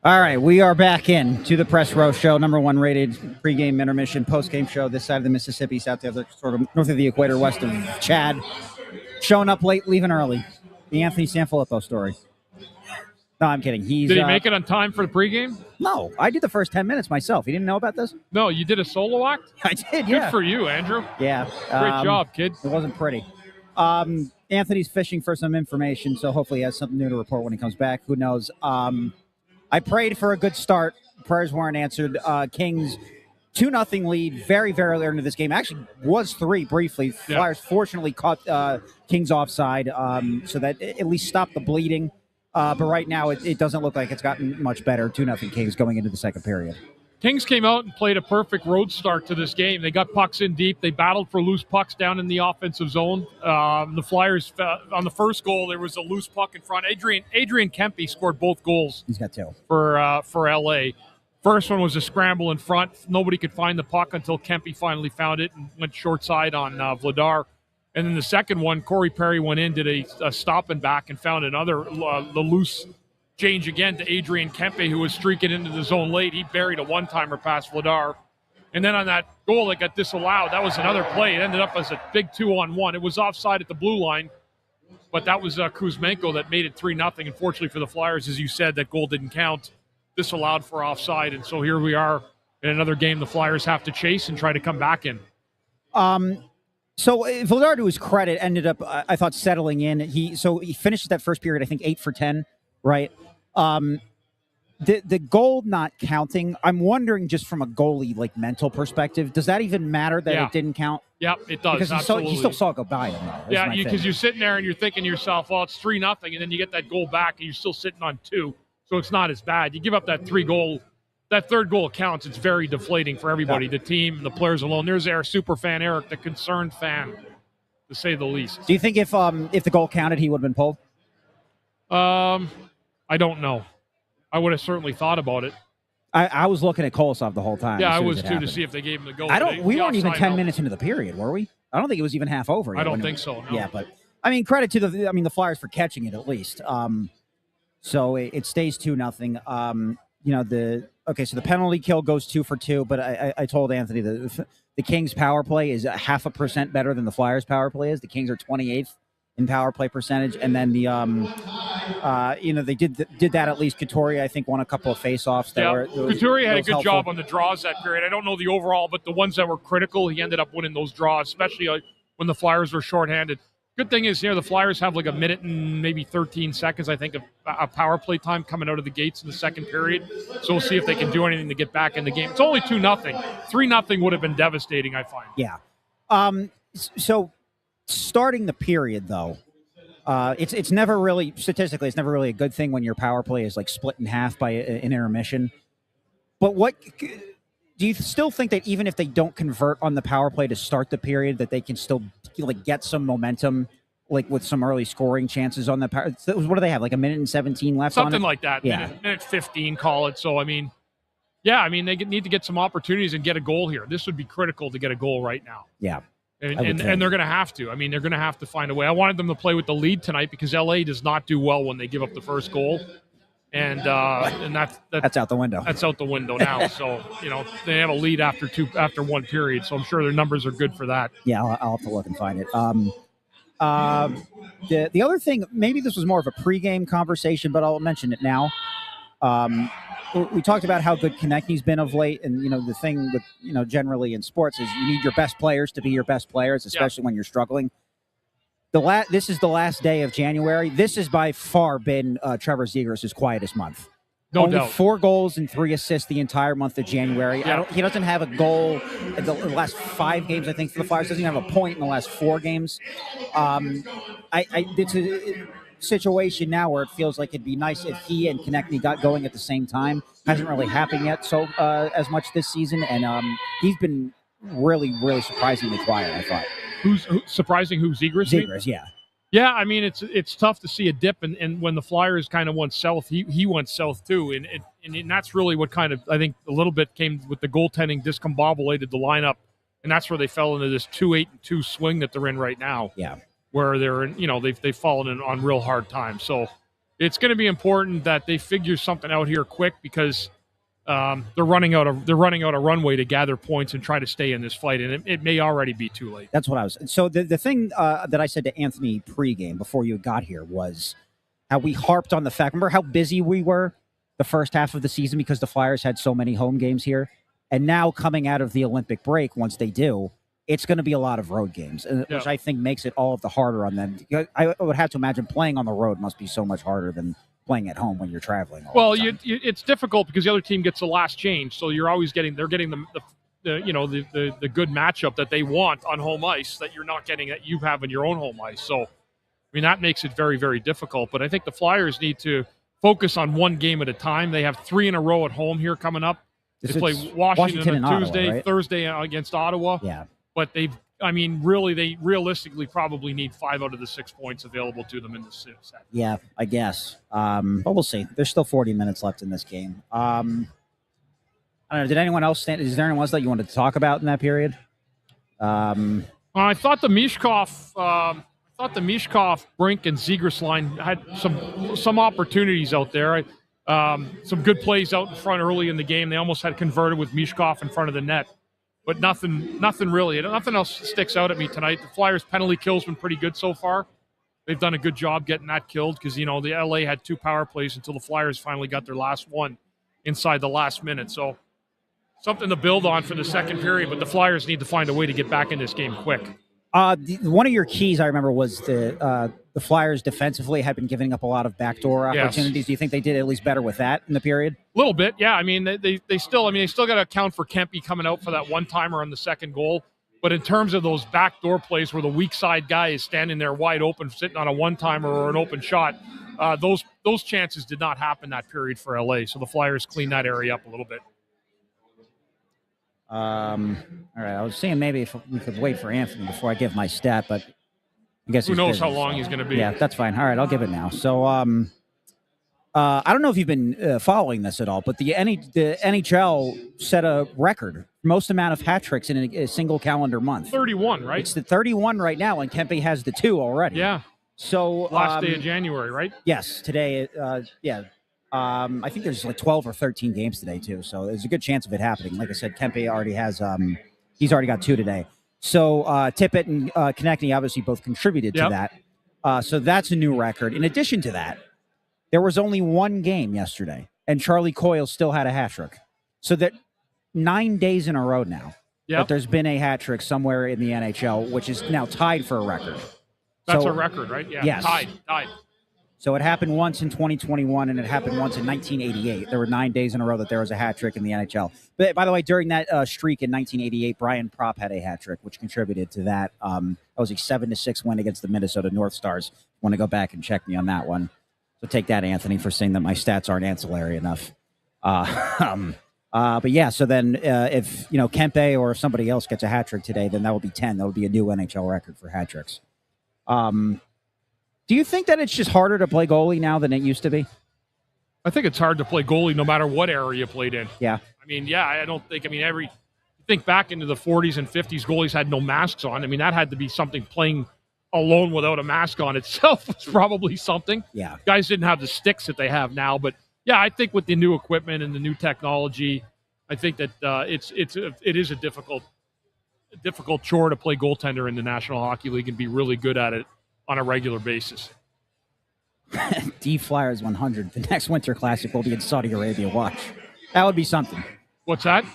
All right, we are back in to the Press Row Show, number one rated pregame, intermission, postgame show this side of the Mississippi, south of the sort of north of the equator, west of Chad. Showing up late, leaving early. The Anthony SanFilippo story. No, I'm kidding. Did he make it on time for the pregame? No, I did the first 10 minutes myself. You didn't know about this? No, you did a solo act? I did, yeah. Good for you, Andrew. Yeah. Great job, kid. It wasn't pretty. Anthony's fishing for some information, so hopefully he has something new to report when he comes back. Who knows? I prayed for a good start. Prayers weren't answered. Kings 2-0 lead very, very early into this game. Actually, was 3 briefly. Flyers fortunately caught Kings offside, so that at least stopped the bleeding. But right now, it doesn't look like it's gotten much better. 2-0 Kings going into the second period. Kings came out and played a perfect road start to this game. They got pucks in deep. They battled for loose pucks down in the offensive zone. The Flyers, on the first goal, there was a loose puck in front. Adrian Kempe scored both goals. He's got 2. For L.A. First one was a scramble in front. Nobody could find the puck until Kempe finally found it and went short side on Vladar. And then the second one, Corey Perry went in, did a stop and back, and found another the loose change again to Adrian Kempe, who was streaking into the zone late. He buried a one-timer past Vladar. And then on that goal that got disallowed, that was another play. It ended up as a big 2-on-1. It was offside at the blue line, but that was Kuzmenko that made it 3-0. Unfortunately for the Flyers, as you said, that goal didn't count, disallowed for offside. And so here we are in another game the Flyers have to chase and try to come back in. So Vladar, to his credit, ended up, I thought, settling in. He finished that first period, I think, 8 for 10, right? The goal not counting, I'm wondering, just from a goalie mental perspective, does that even matter that it didn't count? Yeah, it does. Because he still saw it go by him, though. Yeah, because you're sitting there and you're thinking to yourself, well, it's 3-0, and then you get that goal back and you're still sitting on 2, so it's not as bad. You give up that that third goal counts. It's very deflating for everybody, the team, the players alone. There's our super fan Eric, the concerned fan, to say the least. Do you think if the goal counted, he would have been pulled? I don't know. I would have certainly thought about it. I was looking at Kolosov the whole time. Yeah, I was too, to see if they gave him the goal. We weren't even 10 minutes into the period, were we? I don't think it was even half over. I don't think so. No. Yeah, but credit to the Flyers for catching it at least. So it stays 2-0. So the penalty kill goes 2 for 2, but I told Anthony the Kings' power play is 0.5% better than the Flyers' power play is. The Kings are 28th in power play percentage, and then they did that at least. Couturier, I think, won a couple of face-offs. Couturier had a good job on the draws that period. I don't know the overall, but the ones that were critical, he ended up winning those draws, especially when the Flyers were shorthanded. Good thing is here the Flyers have a minute and maybe 13 seconds, I think, of power play time coming out of the gates in the second period. So we'll see if they can do anything to get back in the game. It's only 2-0. 3-0 would have been devastating, I find. Yeah. So starting the period, though, it's never really, statistically, it's never really a good thing when your power play is split in half by an intermission. But do you still think that even if they don't convert on the power play to start the period, that they can still get some momentum, with some early scoring chances on the power? What do they have? A minute and 17 left? Something like that. Yeah. Minute 15, call it. So, they need to get some opportunities and get a goal here. This would be critical to get a goal right now. Yeah. And they're going to have to. They're going to have to find a way. I wanted them to play with the lead tonight because LA does not do well when they give up the first goal. And that's out the window. That's out the window now. So, they have a lead after one period. So I'm sure their numbers are good for that. Yeah, I'll have to look and find it. The other thing, maybe this was more of a pregame conversation, but I'll mention it now. We talked about how good Konechny's been of late, and the thing with generally in sports is you need your best players to be your best players, especially when you're struggling. This is the last day of January. This has by far been Trevor Zegras' quietest month. No Only doubt. 4 goals and 3 assists the entire month of January. Yeah. He doesn't have a goal in the last 5 games, I think, for the Flyers. Doesn't even have a point in the last 4 games. It's a situation now where it feels like it'd be nice if he and Konechny got going at the same time. Hasn't really happened yet as much this season, and he's been really, really surprisingly quiet, I thought. Who's surprising? Zegras? Zegras, yeah. Yeah, it's tough to see a dip, and when the Flyers kind of went south, he went south too, and that's really what kind of, I think, a little bit came with the goaltending discombobulated the lineup, and that's where they fell into this 2-8-2 swing that they're in right now. Yeah, where they're in, they've fallen in on real hard times. So it's going to be important that they figure something out here quick because they're running out of runway to gather points and try to stay in this fight, and it may already be too late. That's what I was. So the thing that I said to Anthony pregame before you got here was how we harped on the fact. Remember how busy we were the first half of the season because the Flyers had so many home games here, and now coming out of the Olympic break, once they do, it's going to be a lot of road games, which I think makes it all of the harder on them. I would have to imagine playing on the road must be so much harder than playing at home when you're traveling. It's difficult because the other team gets the last change, so you're always getting the good matchup that they want on home ice that you're not getting that you have in your own home ice. So, I mean, that makes it very, very difficult. But I think the Flyers need to focus on one game at a time. They have 3 in a row at home here coming up. They play Washington on Tuesday, Ottawa, right? Thursday against Ottawa. Yeah. But they realistically probably need 5 out of the 6 points available to them in this set. Yeah, I guess. But we'll see. There's still 40 minutes left in this game. I don't know. Did anyone else stand? Is there anyone else that you wanted to talk about in that period? I thought the Mishkov, Brink, and Zegras line had some opportunities out there. Some good plays out in front early in the game. They almost had converted with Mishkov in front of the net. But nothing really. Nothing else sticks out at me tonight. The Flyers' penalty kill's been pretty good so far. They've done a good job getting that killed because, the LA had 2 power plays until the Flyers finally got their last one inside the last minute. So something to build on for the second period, but the Flyers need to find a way to get back in this game quick. One of your keys, I remember, was the Flyers defensively had been giving up a lot of backdoor opportunities. Yes. Do you think they did at least better with that in the period? A little bit, yeah. I mean, they still got to account for Kempe coming out for that one-timer on the second goal. But in terms of those backdoor plays where the weak side guy is standing there wide open, sitting on a one-timer or an open shot, those chances did not happen that period for LA. So the Flyers cleaned that area up a little bit. All right. I was saying maybe if we could wait for Anthony before I give my stat, but I guess who knows how long he's going to be. Yeah, that's fine. All right, I'll give it now. So, I don't know if you've been following this at all, but the NHL set a record most amount of hat tricks in a single calendar month. 31, right? It's the 31 right now, and Kempe has the 2 already. Yeah. So last day of January, right? Yes, today. Yeah. I think there's like 12 or 13 games today too, so there's a good chance of it happening. Like I said, Kempe already has. He's already got 2 today. So Tippett and Konechny obviously both contributed to that. So that's a new record. In addition to that, there was only 1 game yesterday, and Charlie Coyle still had a hat trick. So that 9 days in a row now that there's been a hat trick somewhere in the NHL, which is now tied for a record. That's a record, right? Yeah. Yes. Tied. So it happened once in 2021, and it happened once in 1988. There were 9 days in a row that there was a hat trick in the NHL. But by the way, during that streak in 1988, Brian Propp had a hat trick, which contributed to that. That was a 7-6 win against the Minnesota North Stars. Want to go back and check me on that one? So take that, Anthony, for saying that my stats aren't ancillary enough. But yeah, so then if Kempe or somebody else gets a hat trick today, then that will be 10. That will be a new NHL record for hat tricks. Do you think that it's just harder to play goalie now than it used to be? I think it's hard to play goalie no matter what area you played in. Yeah. I mean, I don't think, you think back into the 40s and 50s, goalies had no masks on. I mean, that had to be something. Playing alone without a mask on itself was probably something. Yeah. Guys didn't have the sticks that they have now. But, yeah, I think with the new equipment and the new technology, I think that it is a difficult chore to play goaltender in the National Hockey League and be really good at it on a regular basis. D Flyers 100. The next Winter Classic will be in Saudi Arabia. Watch. That would be something. What's that?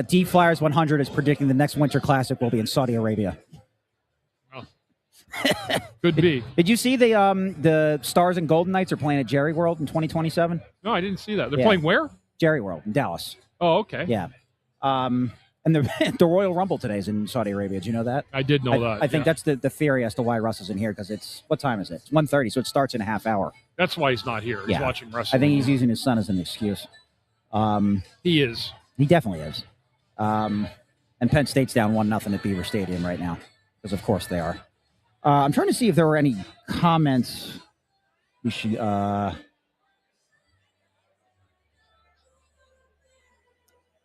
D Flyers 100 is predicting the next Winter Classic will be in Saudi Arabia. Oh. Could be. Did you see the Stars and Golden Knights are playing at Jerry World in 2027? No, I didn't see that. They're playing where? Jerry World in Dallas. Oh, okay. Yeah. And the Royal Rumble today is in Saudi Arabia. Did you know that? I did know that. I think that's the theory as to why Russ isn't here, because what time is it? It's 1:30, so it starts in a half hour. That's why he's not here. He's watching wrestling. I think he's using his son as an excuse. He is. He definitely is. And Penn State's down 1-0 at Beaver Stadium right now, because of course they are. I'm trying to see if there were any comments we should...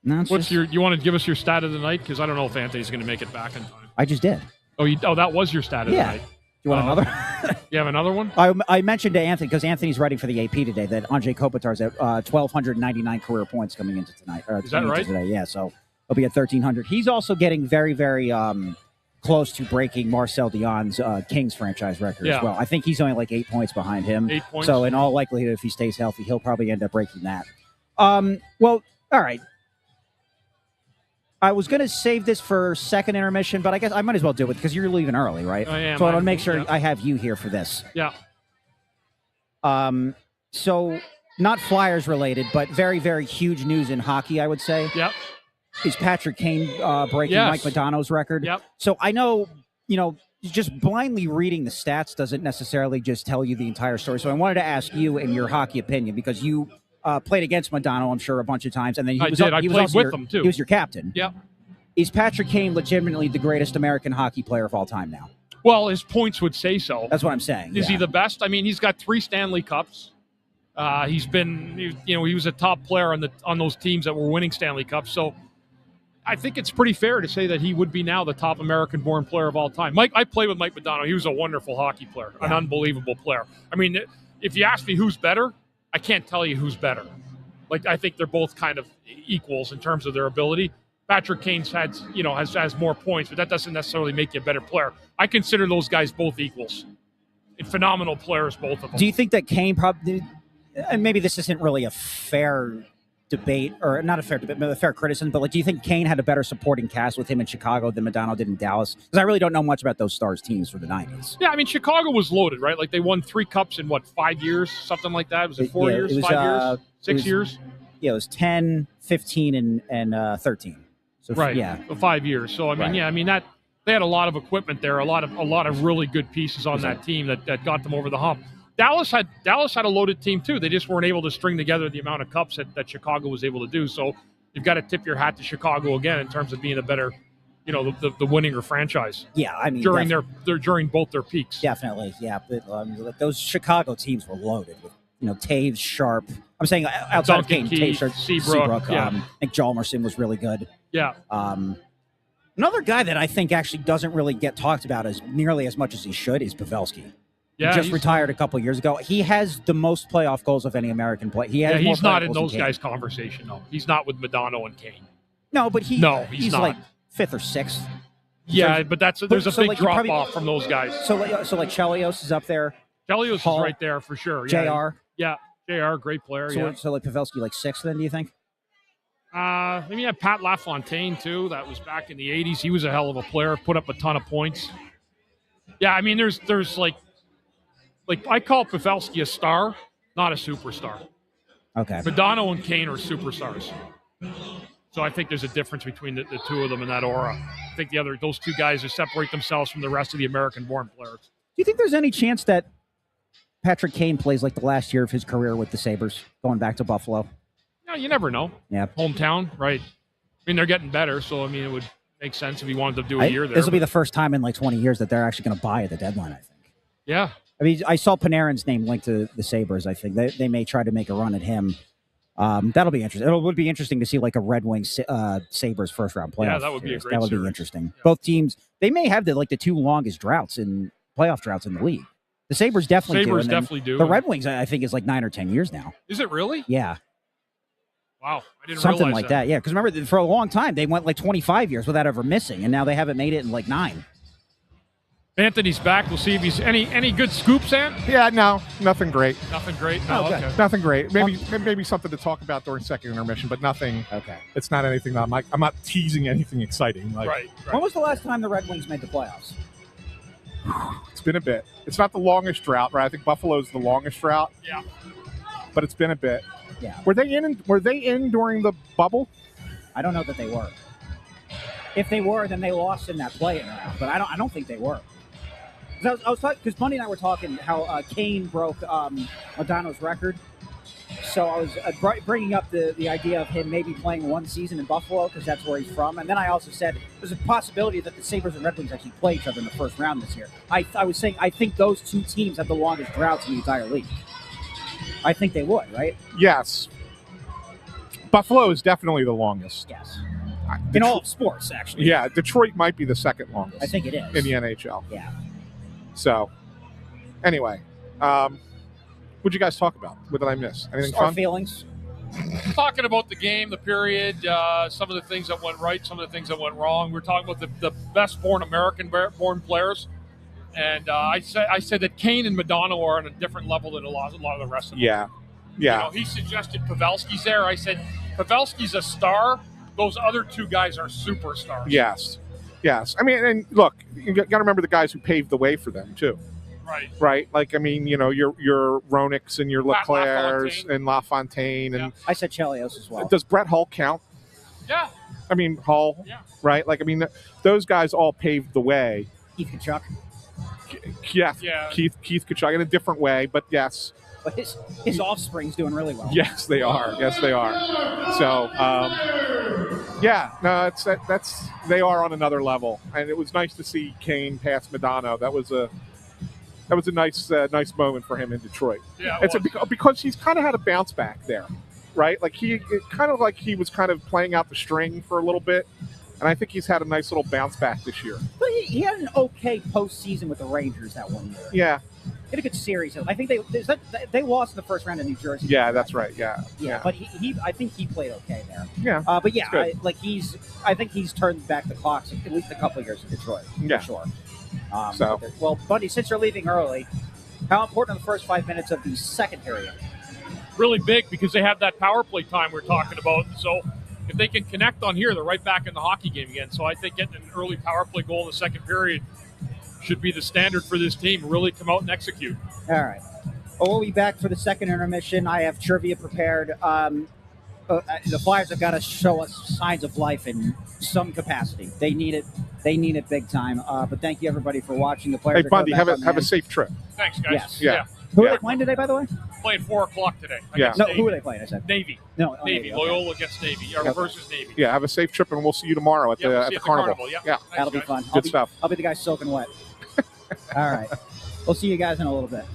No, you want to give us your stat of the night? Because I don't know if Anthony's going to make it back in time. I just did. Oh, that was your stat of the night. you want another? You have another one? I mentioned to Anthony, because Anthony's writing for the AP today, that Andrei Kopitar's at 1,299 career points coming into tonight. Is that right? Today. Yeah, so he'll be at 1,300. He's also getting very, very close to breaking Marcel Dion's Kings franchise record as well. I think he's only like 8 points behind him. 8 points. So in all likelihood, if he stays healthy, he'll probably end up breaking that. Well, all right. I was going to save this for second intermission, but I guess I might as well do it because you're leaving early, right? I am. So I want to make sure I have you here for this. Yeah. So not Flyers related, but very, very huge news in hockey, I would say. Yep. Is Patrick Kane breaking Mike Modano's record. Yep. So I know, just blindly reading the stats doesn't necessarily just tell you the entire story. So I wanted to ask you in your hockey opinion, because you played against Modano, I'm sure, a bunch of times. And then he was played with him, too. He was your captain. Yep. Is Patrick Kane legitimately the greatest American hockey player of all time now? Well, his points would say so. That's what I'm saying. Is he the best? I mean, he's got 3 Stanley Cups. He was a top player on those teams that were winning Stanley Cups. So I think it's pretty fair to say that he would be now the top American-born player of all time. I played with Mike Modano. He was a wonderful hockey player, an unbelievable player. I mean, if you ask me who's better, I can't tell you who's better. I think they're both kind of equals in terms of their ability. Patrick Kane's has more points, but that doesn't necessarily make you a better player. I consider those guys both equals. And phenomenal players, both of them. Do you think that Kane probably, and maybe this isn't really a fair debate, or not a fair debate, but a fair criticism, but do you think Kane had a better supporting cast with him in Chicago than Modano did in Dallas? Because I really don't know much about those Stars teams for the 90s. Yeah, I mean, Chicago was loaded, right? They won 3 cups in, 5 years? Something like that? Was it 4 years? 5 years? 6 years? Yeah, it was 10, 15, and 13. So, right. Yeah. 5 years. So, that they had a lot of equipment there, a lot of really good pieces on that team that got them over the hump. Dallas had a loaded team too. They just weren't able to string together the amount of cups that Chicago was able to do. So you've got to tip your hat to Chicago again in terms of being a better, the winninger franchise. Yeah, I mean during both their peaks. Definitely, yeah. But those Chicago teams were loaded with Taves, Sharp. I'm saying outside Duncan of Kane, Keith, Taves, Seabrook. I think Hjalmarsson was really good. Yeah. Another guy that I think actually doesn't really get talked about as nearly as much as he should is Pavelski. Yeah, he just retired a couple years ago. He has the most playoff goals of any American player. He's not in those guys' conversation, though. He's not with Modano and Kane. No, but he's not. Like 5th or 6th. Yeah, but there's a big drop off from those guys. So Chelios is up there. Chelios is right there for sure. JR. Yeah, JR, great player. So Pavelski 6th then, do you think? Maybe you have Pat LaFontaine too. That was back in the 80s. He was a hell of a player. Put up a ton of points. Yeah, I mean, there's I call Pavelski a star, not a superstar. Okay. Modano and Kane are superstars. So I think there's a difference between the two of them in that aura. I think those two guys just separate themselves from the rest of the American-born players. Do you think there's any chance that Patrick Kane plays the last year of his career with the Sabres, going back to Buffalo? Yeah, you never know. Yeah. Hometown, right? I mean, they're getting better, so it would make sense if he wanted to do a year there. This will be the first time in 20 years that they're actually going to buy at the deadline, I think. Yeah. I mean, I saw Panarin's name linked to the Sabres. I think they may try to make a run at him. That'll be interesting. It would be interesting to see a Red Wings Sabres first round playoff. Yeah, that would be a great That would series. be interesting. Yeah. Both teams, they may have the 2 longest playoff droughts in the league. The Sabres definitely do. The Red Wings, I think, is 9 or 10 years now. Is it really? Yeah. Wow, I didn't Something realize like that. Yeah, because remember, for a long time, they went 25 years without ever missing, and now they haven't made it in 9. Anthony's back. We'll see if he's any good scoops, Ant? Yeah, no, nothing great. Nothing great? No, okay. Nothing great. Maybe something to talk about during second intermission, but nothing. Okay. It's not anything that I'm not teasing anything exciting. Right. When was the last time the Red Wings made the playoffs? It's been a bit. It's not the longest drought, right? I think Buffalo's the longest drought. Yeah. But it's been a bit. Yeah. Were they in during the bubble? I don't know that they were. If they were, then they lost in that play-in round. But I don't think they were. I was talking because Bundy and I were talking how Kane broke Modano's record. So I was bringing up the idea of him maybe playing one season in Buffalo because that's where he's from. And then I also said there's a possibility that the Sabres and Red Wings actually play each other in the first round this year. I was saying I think those 2 teams have the longest droughts in the entire league. I think they would, right? Yes. Buffalo is definitely the longest. Yes. In all of sports, actually. Yeah, Detroit might be the second longest. I think it is. In the NHL. Yeah. So, anyway, what'd you guys talk about? What did I miss? Anything Our fun? feelings. Talking about the game, the period, some of the things that went right, some of the things that went wrong. We're talking about the best born American-born players. And I said that Kane and Madonna are on a different level than a lot of the rest of them. Yeah. He suggested Pavelski's there. I said, Pavelski's a star. Those other two guys are superstars. Yes. I mean, and look, you got to remember the guys who paved the way for them too. Right. Like, I mean, your Ronix and your Leclercs and LaFontaine and I said Chelios as well. Does Brett Hull count? Yeah. I mean, Hull. Yeah. Right. Like, I mean, those guys all paved the way. Keith Kachuk. Yeah. Keith Kachuk in a different way, but yes. But his offspring's doing really well. Yes, they are. So, that's they are on another level, and it was nice to see Kane pass Madonna. That was a nice moment for him in Detroit. Yeah, because he's kind of had a bounce back there, right? Like he was kind of playing out the string for a little bit. And I think he's had a nice little bounce back this year. But he had an okay postseason with the Rangers that one year. Yeah. He had a good series. I think they lost in the first round in New Jersey. Yeah, that's right. Yeah. But I think he played okay there. Yeah. But yeah, I think he's turned back the clocks at least a couple of years in Detroit. Yeah. For sure. Well, Bundy, since you're leaving early, how important are the first 5 minutes of the second period? Really big because they have that power play time we're talking about. So if they can connect on here, they're right back in the hockey game again. So I think getting an early power play goal in the second period should be the standard for this team. Really come out and execute. All right. Well, we'll be back for the second intermission. I have trivia prepared. The Flyers have got to show us signs of life in some capacity. They need it. They need it big time. But thank you, everybody, for watching. The Players. Hey, Bundy, have a safe trip. Thanks, guys. Yes. Yeah. Who are they playing today, by the way? Playing 4 o'clock today. Yeah. No, who are they playing? I said Navy. No, Navy. okay. Loyola against Navy. Or versus Navy. Yeah, have a safe trip, and we'll see you tomorrow at the carnival. Yeah. Yeah. Thanks, That'll be guys. fun. Good stuff. I'll be the guy soaking wet. All right. We'll see you guys in a little bit.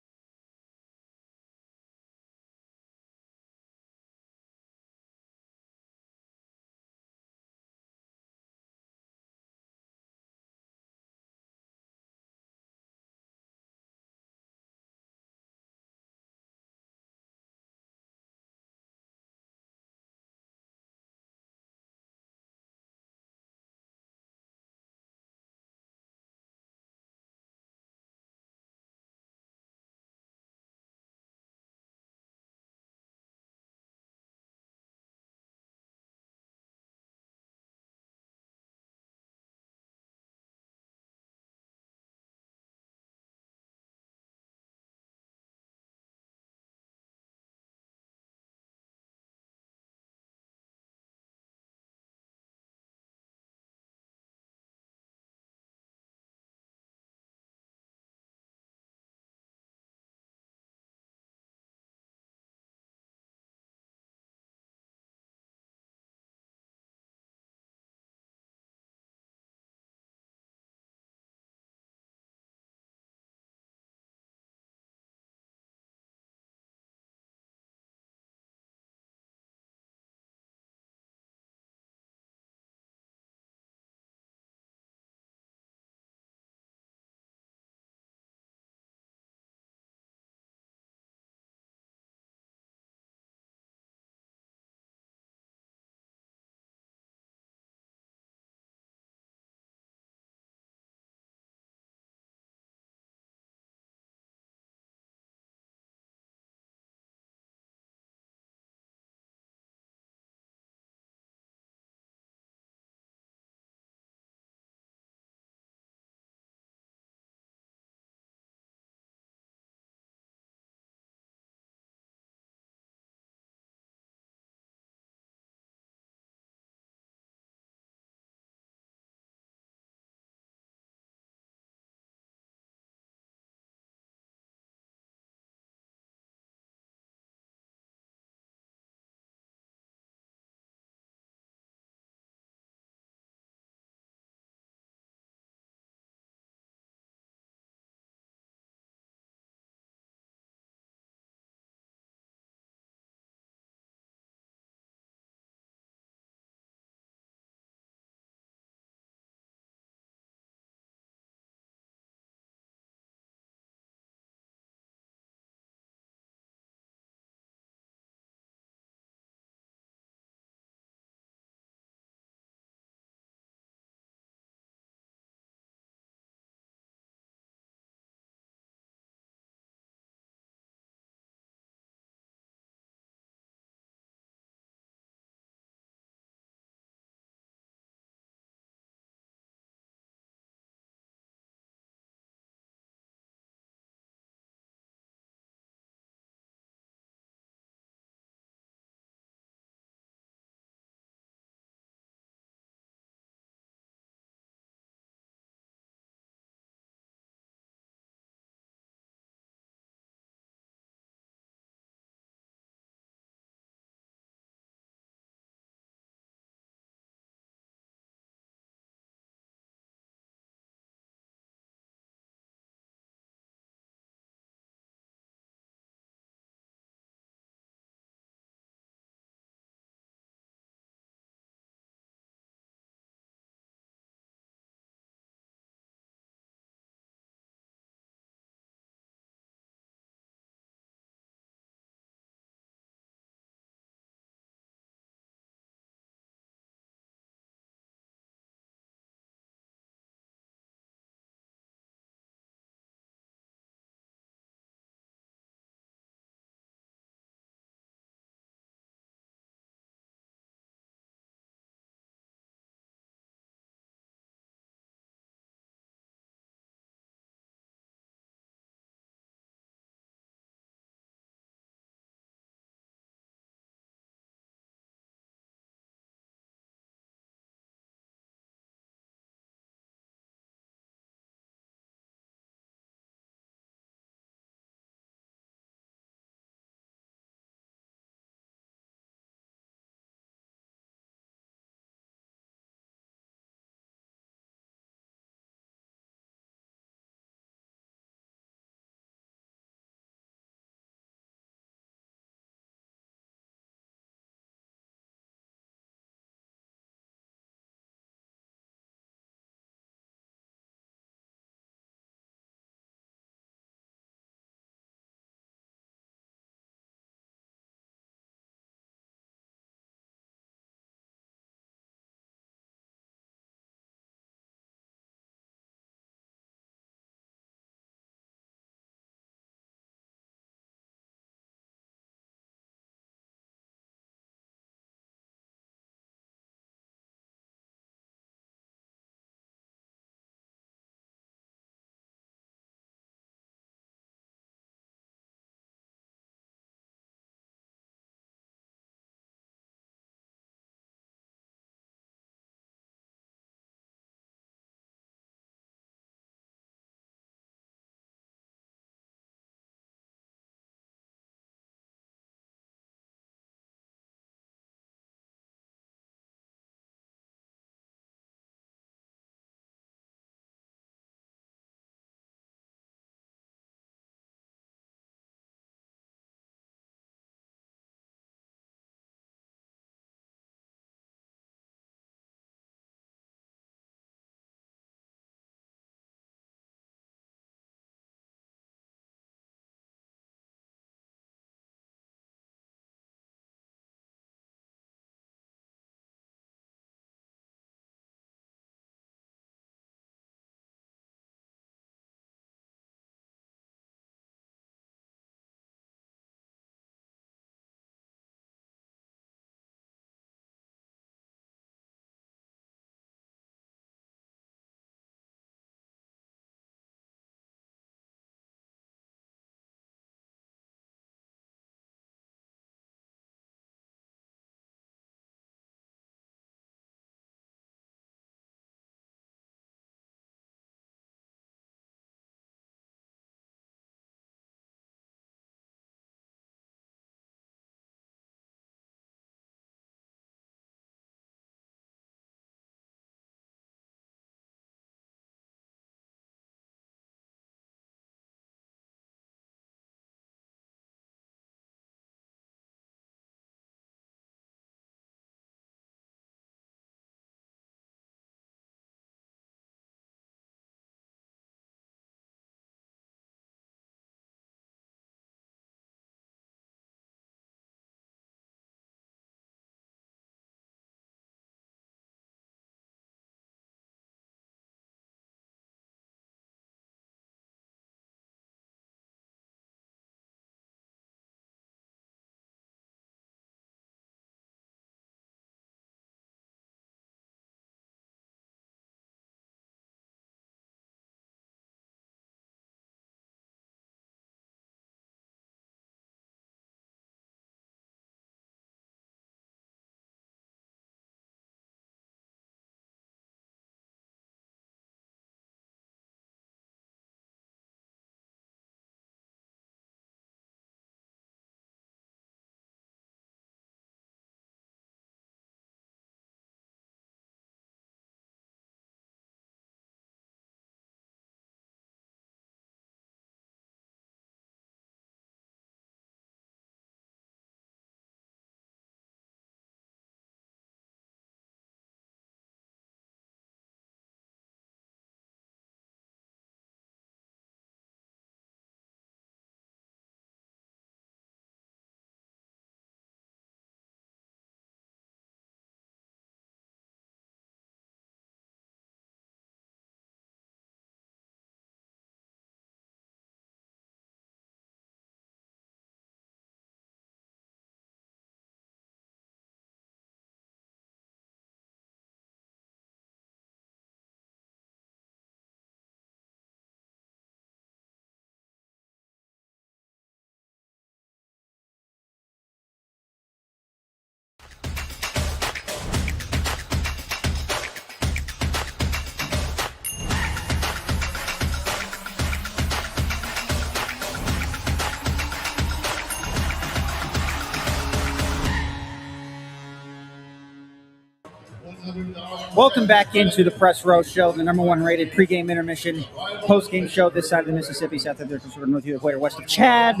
Welcome back into the Press Row Show, the number one rated pregame intermission, postgame show this side of the Mississippi, south of the north of the equator, west of Chad.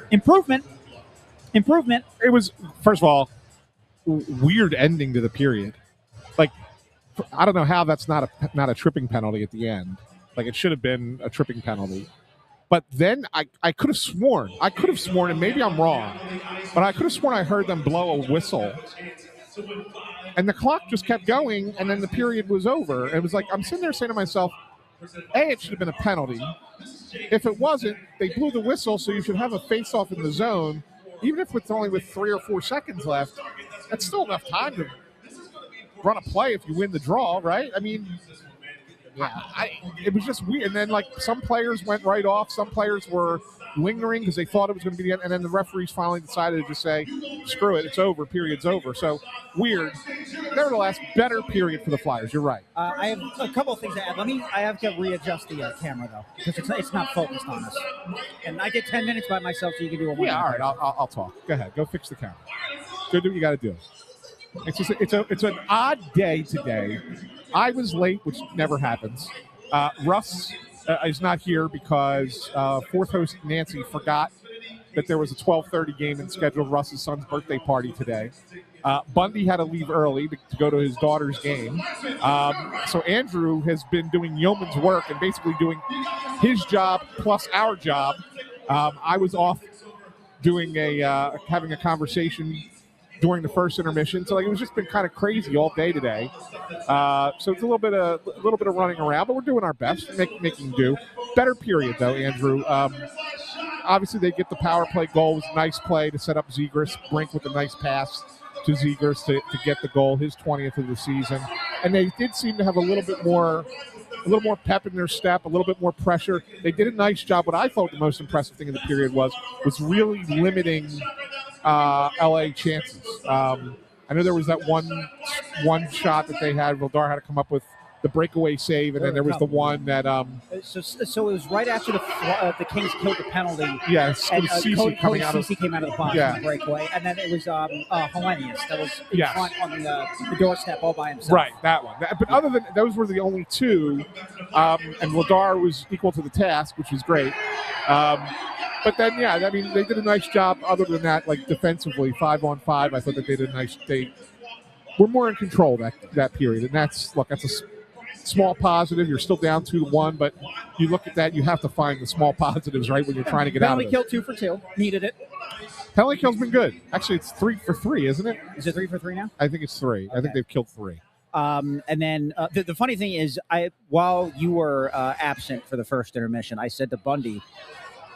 Improvement. It was, first of all, weird ending to the period. Like, I don't know how that's not a tripping penalty at the end. Like, it should have been a tripping penalty. But then I could have sworn, and maybe I'm wrong, but I could have sworn I heard them blow a whistle. And the clock just kept going, and then the period was over. It was like, I'm sitting there saying to myself, A, it should have been a penalty. If it wasn't, they blew the whistle, so you should have a face-off in the zone. Even if it's only with 3 or 4 seconds left, that's still enough time to run a play if you win the draw, right? I mean, it was just weird. And then, like, some players went right off. Some players were lingering because they thought it was going to be the end. And then the referees finally decided to just say, screw it, it's over, period's over. So, weird. Nevertheless, better period for the Flyers. You're right. I have a couple of things to add. I have to readjust the camera, though, because it's not focused on us. And I get 10 minutes by myself, so you can do a one. Yeah, all right, I'll talk. Go ahead. Go fix the camera. Go do what you got to do. It's an odd day today. I was late, which never happens. Russ is not here because fourth host Nancy forgot that there was a 12:30 game and scheduled Russ's son's birthday party today. Bundy had to leave early to go to his daughter's game. So Andrew has been doing yeoman's work and basically doing his job plus our job. I was off doing having a conversation during the first intermission, so like it was just been kind of crazy all day today. So it's a little bit of running around, but we're doing our best, making do. Better period though, Andrew. Obviously, they get the power play goal. It was a nice play to set up Zegras. Brink with a nice pass to Zegras to get the goal, his 20th of the season. And they did seem to have a little more pep in their step, a little bit more pressure. They did a nice job. What I thought the most impressive thing in the period was really limiting LA chances. I know there was that one shot that they had. Vildar had to come up with the breakaway save, and then there was the one that. So it was right after the Kings killed the penalty. Yes, and Ceci came out of the box on the breakaway, and then it was Hellenius that was in front on the doorstep all by himself. Right, that one. But other than those were the only two, and Vildar was equal to the task, which was great. But then, I mean, they did a nice job. Other than that, like defensively, 5-on-5, I thought that they did a nice. They were more in control that period, and that's a small positive. You're still down 2-1, but you look at that, you have to find the small positives, right, when you're trying to get out of it. Penalty kill 2 for 2. Needed it. Penalty kill's been good. Actually, it's 3 for 3, isn't it? Is it 3 for 3 now? I think it's 3. Okay. I think they've killed 3. And then the funny thing is, while you were absent for the first intermission, I said to Bundy,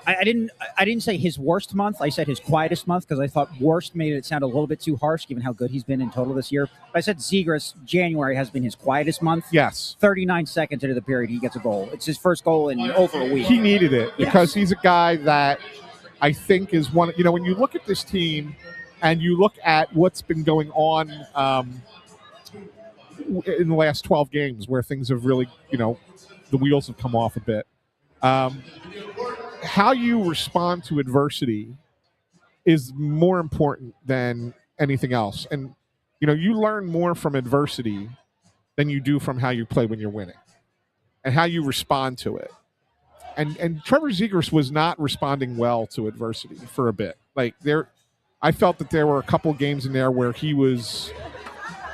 I didn't say his worst month. I said his quietest month because I thought worst made it sound a little bit too harsh given how good he's been in total this year. But I said Zegras, January has been his quietest month. Yes. 39 seconds into the period, he gets a goal. It's his first goal in over a week. He needed it because he's a guy that I think is one. When you look at this team and you look at what's been going on in the last 12 games where things have really, the wheels have come off a bit. How you respond to adversity is more important than anything else. And, you learn more from adversity than you do from how you play when you're winning and how you respond to it. And Trevor Zegras was not responding well to adversity for a bit. I felt that there were a couple of games in there where he was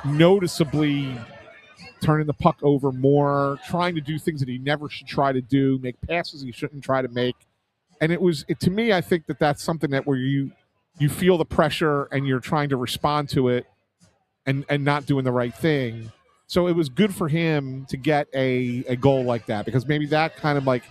noticeably turning the puck over more, trying to do things that he never should try to do, make passes he shouldn't try to make. And to me, I think that that's something that where you feel the pressure and you're trying to respond to it and not doing the right thing. So it was good for him to get a goal like that because maybe that kind of like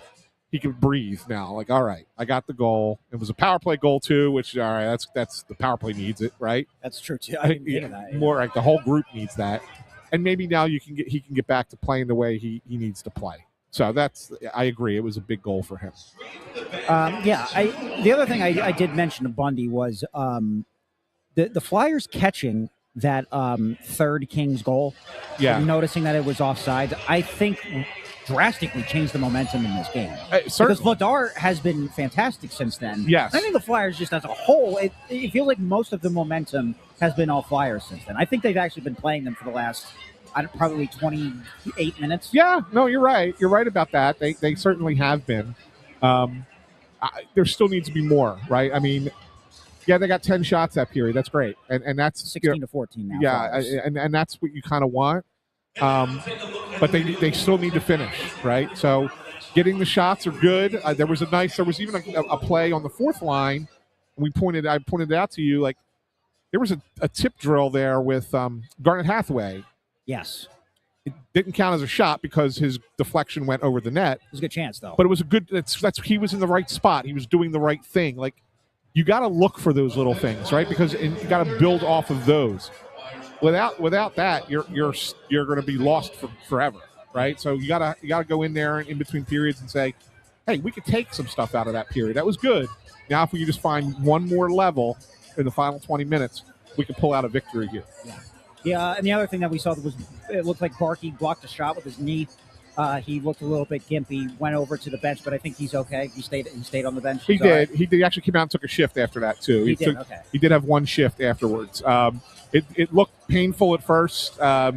he could breathe now. Like, all right, I got the goal. It was a power play goal too, which all right, that's the power play needs it, right? That's true too. I didn't think of that. More like the whole group needs that. And maybe now he can get back to playing the way he needs to play. So I agree. It was a big goal for him. The other thing I did mention to Bundy was the Flyers catching that third Kings goal. Yeah. Noticing that it was offside, I think drastically changed the momentum in this game. Because Vildar has been fantastic since then. Yes. I think the Flyers just as a whole, it feels like most of the momentum has been all Flyers since then. I think they've actually been playing them for the last probably 28 minutes. Yeah, no, you're right. You're right about that. They certainly have been. There still needs to be more, right? I mean, yeah, they got 10 shots that period. That's great, and that's 16 to 14 now. Yeah, and that's what you kind of want. But they still need to finish, right? So getting the shots are good. There was even a play on the fourth line. I pointed it out to you, like there was a tip drill there with Garnet Hathaway. Yes. It didn't count as a shot because his deflection went over the net. It was a good chance, though. But it was a good. He was in the right spot. He was doing the right thing. Like you got to look for those little things, right? Because you got to build off of those. Without that, you're going to be lost forever, right? So you gotta go in there in between periods and say, hey, we could take some stuff out of that period. That was good. Now if we just find one more level in the final 20 minutes, we can pull out a victory here. Yeah, and the other thing that we saw was it looked like Barkey blocked a shot with his knee. He looked a little bit gimpy, went over to the bench, but I think he's okay. He stayed on the bench. He did. Right. He actually came out and took a shift after that too. He did have one shift afterwards. It looked painful at first, but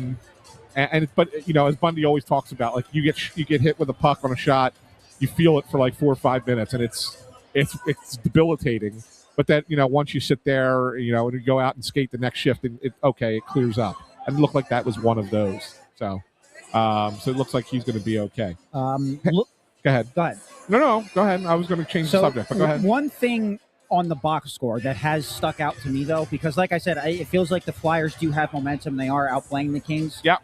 as Bundy always talks about, like you get hit with a puck on a shot, you feel it for like 4 or 5 minutes, and it's debilitating. But that once you sit there, and you go out and skate the next shift, and it clears up. And it looked like that was one of those. So it looks like he's going to be okay. Go ahead. No, go ahead. I was going to change the subject, but go ahead. One thing on the box score that has stuck out to me, though, because like I said, it feels like the Flyers do have momentum. They are outplaying the Kings. Yeah.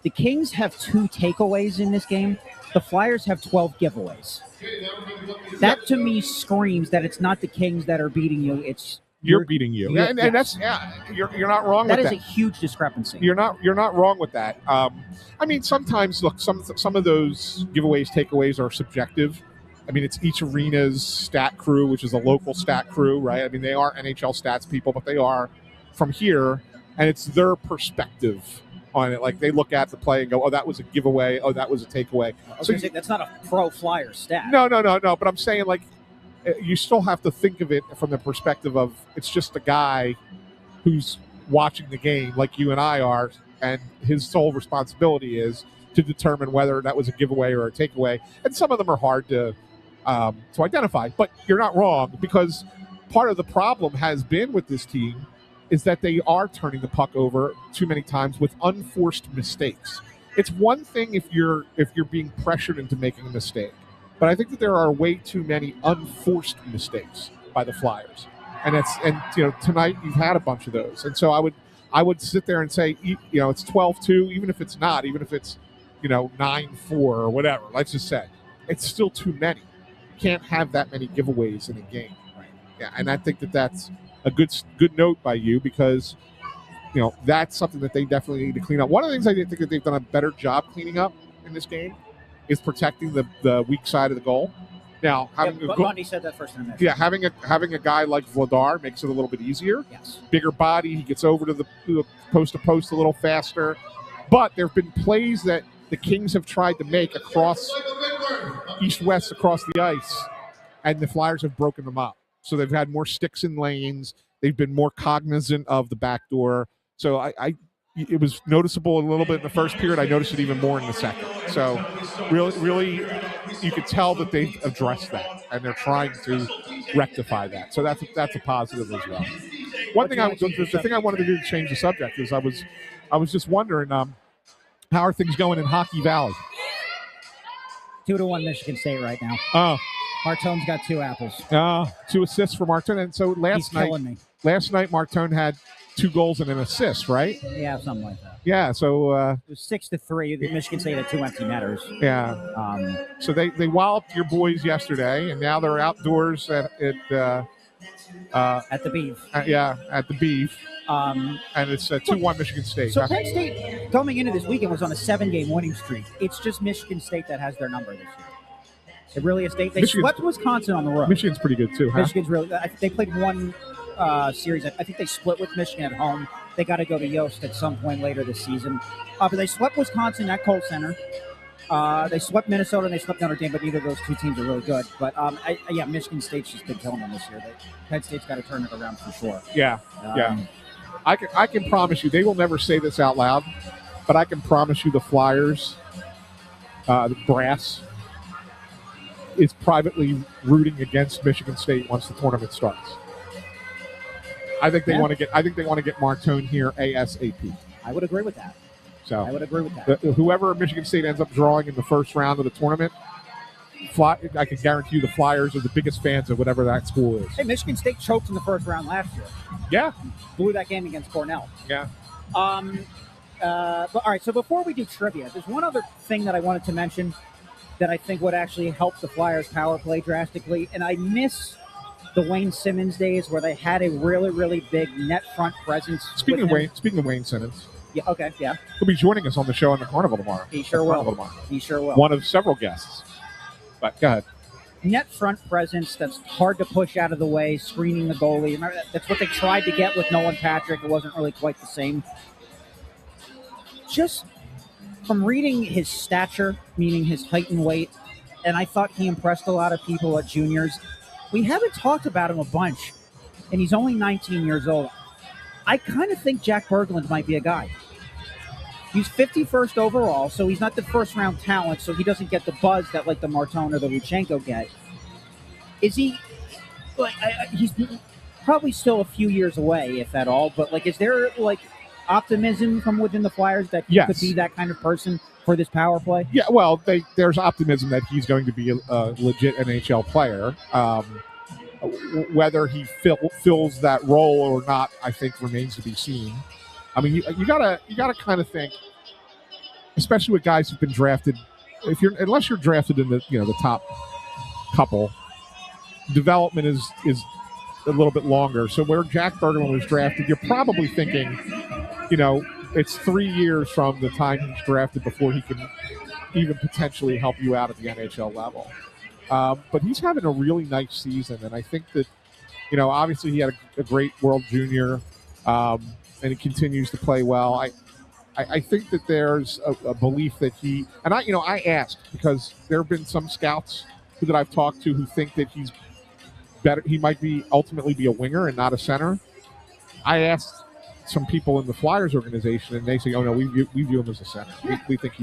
The Kings have 2 takeaways in this game. The Flyers have 12 giveaways. That, to me, screams that it's not the Kings that are beating you. It's you're beating you. And that's you're not wrong with that. That is a huge discrepancy. You're not wrong with that. I mean, sometimes, look, some of those giveaways, takeaways are subjective. I mean, it's each arena's stat crew, which is a local stat crew, right? I mean, they are NHL stats people, but they are from here, and it's their perspective on it. Like, they look at the play and go, oh, that was a giveaway. Oh, that was a takeaway. That's not a pro Flyer stat. No. But I'm saying, like, you still have to think of it from the perspective of it's just a guy who's watching the game like you and I are, and his sole responsibility is to determine whether that was a giveaway or a takeaway. And some of them are hard to identify. But you're not wrong, because part of the problem has been with this team is that they are turning the puck over too many times with unforced mistakes. It's one thing if you're being pressured into making a mistake, but I think that there are way too many unforced mistakes by the Flyers. And tonight you've had a bunch of those. And so I would sit there and say, it's 12-2, even if it's not, even if it's 9-4 or whatever. Let's just say it's still too many. You can't have that many giveaways in a game. Right. Yeah, and I think that that's a good note by you, because that's something that they definitely need to clean up. One of the things I think that they've done a better job cleaning up in this game is protecting the weak side of the goal. Now, Bundy said that first intermission. Yeah, having a guy like Vladar makes it a little bit easier. Yes. Bigger body, he gets over to the post to post a little faster. But there have been plays that the Kings have tried to make across east-west across the ice, and the Flyers have broken them up. So they've had more sticks in lanes. They've been more cognizant of the back door. So it was noticeable a little bit in the first period. I noticed it even more in the second. So really, you could tell that they've addressed that, and they're trying to rectify that. So that's a positive as well. The thing I wanted to do to change the subject is I was just wondering, how are things going in Hockey Valley? 2-1 Michigan State right now. Oh. Martone's got 2 apples. 2 assists for Martone. And so last night Martone had 2 goals and an assist, right? Yeah, something like that. Yeah, so it was 6-3. Michigan State had 2 empty netters. Yeah. So they walloped your boys yesterday, and now they're outdoors at the Beef. At the Beef. And it's 2-1 Michigan State. So Penn State, coming into this weekend, was on a 7-game winning streak. It's just Michigan State that has their number this year. It really is. They swept Wisconsin on the road. Michigan's pretty good too, huh? Michigan's really. They played one series. I think they split with Michigan at home. They got to go to Yost at some point later this season. But they swept Wisconsin at Kohl Center. They swept Minnesota and they swept Notre Dame, but neither of those 2 teams are really good. But Michigan State's just been killing them this year. Penn State's got to turn it around for sure. Yeah, yeah. I can promise you, they will never say this out loud, but I can promise you the Flyers, the brass, is privately rooting against Michigan State once the tournament starts. I think they want to get. I think they want to get Martone here ASAP. I would agree with that. So I would agree with that. Whoever Michigan State ends up drawing in the first round of the tournament, I can guarantee you the Flyers are the biggest fans of whatever that school is. Hey, Michigan State choked in the first round last year. Yeah, Blew that game against Cornell. yeah. But all right, so before we do trivia, there's one other thing that I wanted to mention that I think would actually help the Flyers power play drastically, and I miss the Wayne Simmons days where they had a really, really big net front presence. Speaking of Wayne Simmons, yeah, okay, yeah, he'll be joining us on the show on the Carnival tomorrow. He sure will. He sure will. One of several guests. But go ahead. Net front presence that's hard to push out of the way, screening the goalie. Remember, that's what they tried to get with Nolan Patrick. It wasn't really quite the same. Just from reading his stature, meaning his height and weight, and I thought he impressed a lot of people at juniors. We haven't talked about him a bunch, and he's only 19 years old. I kind of think Jack Berglund might be a guy. He's 51st overall, so he's not the first-round talent, so he doesn't get the buzz that, like, the Martone or the Luchenko get. Is he – like, he's probably still a few years away, if at all, but, like, is there, like, optimism from within the Flyers that he could be that kind of person for this power play? Yeah, well, there's optimism that he's going to be a legit NHL player. Whether he fills that role or not, I think remains to be seen. I mean, you gotta kind of think, especially with guys who've been drafted. Unless you're drafted in the top couple, development is a little bit longer. So where Jack Berglund was drafted, you're probably thinking, it's 3 years from the time he's drafted before he can even potentially help you out at the NHL level. But he's having a really nice season, and I think that, obviously he had a great World Junior, and he continues to play well. I think that there's a belief that I asked because there have been some scouts that I've talked to who think that he's better. He might ultimately be a winger and not a center. I asked some people in the Flyers organization, and they say, "Oh no, we view him as a center. We think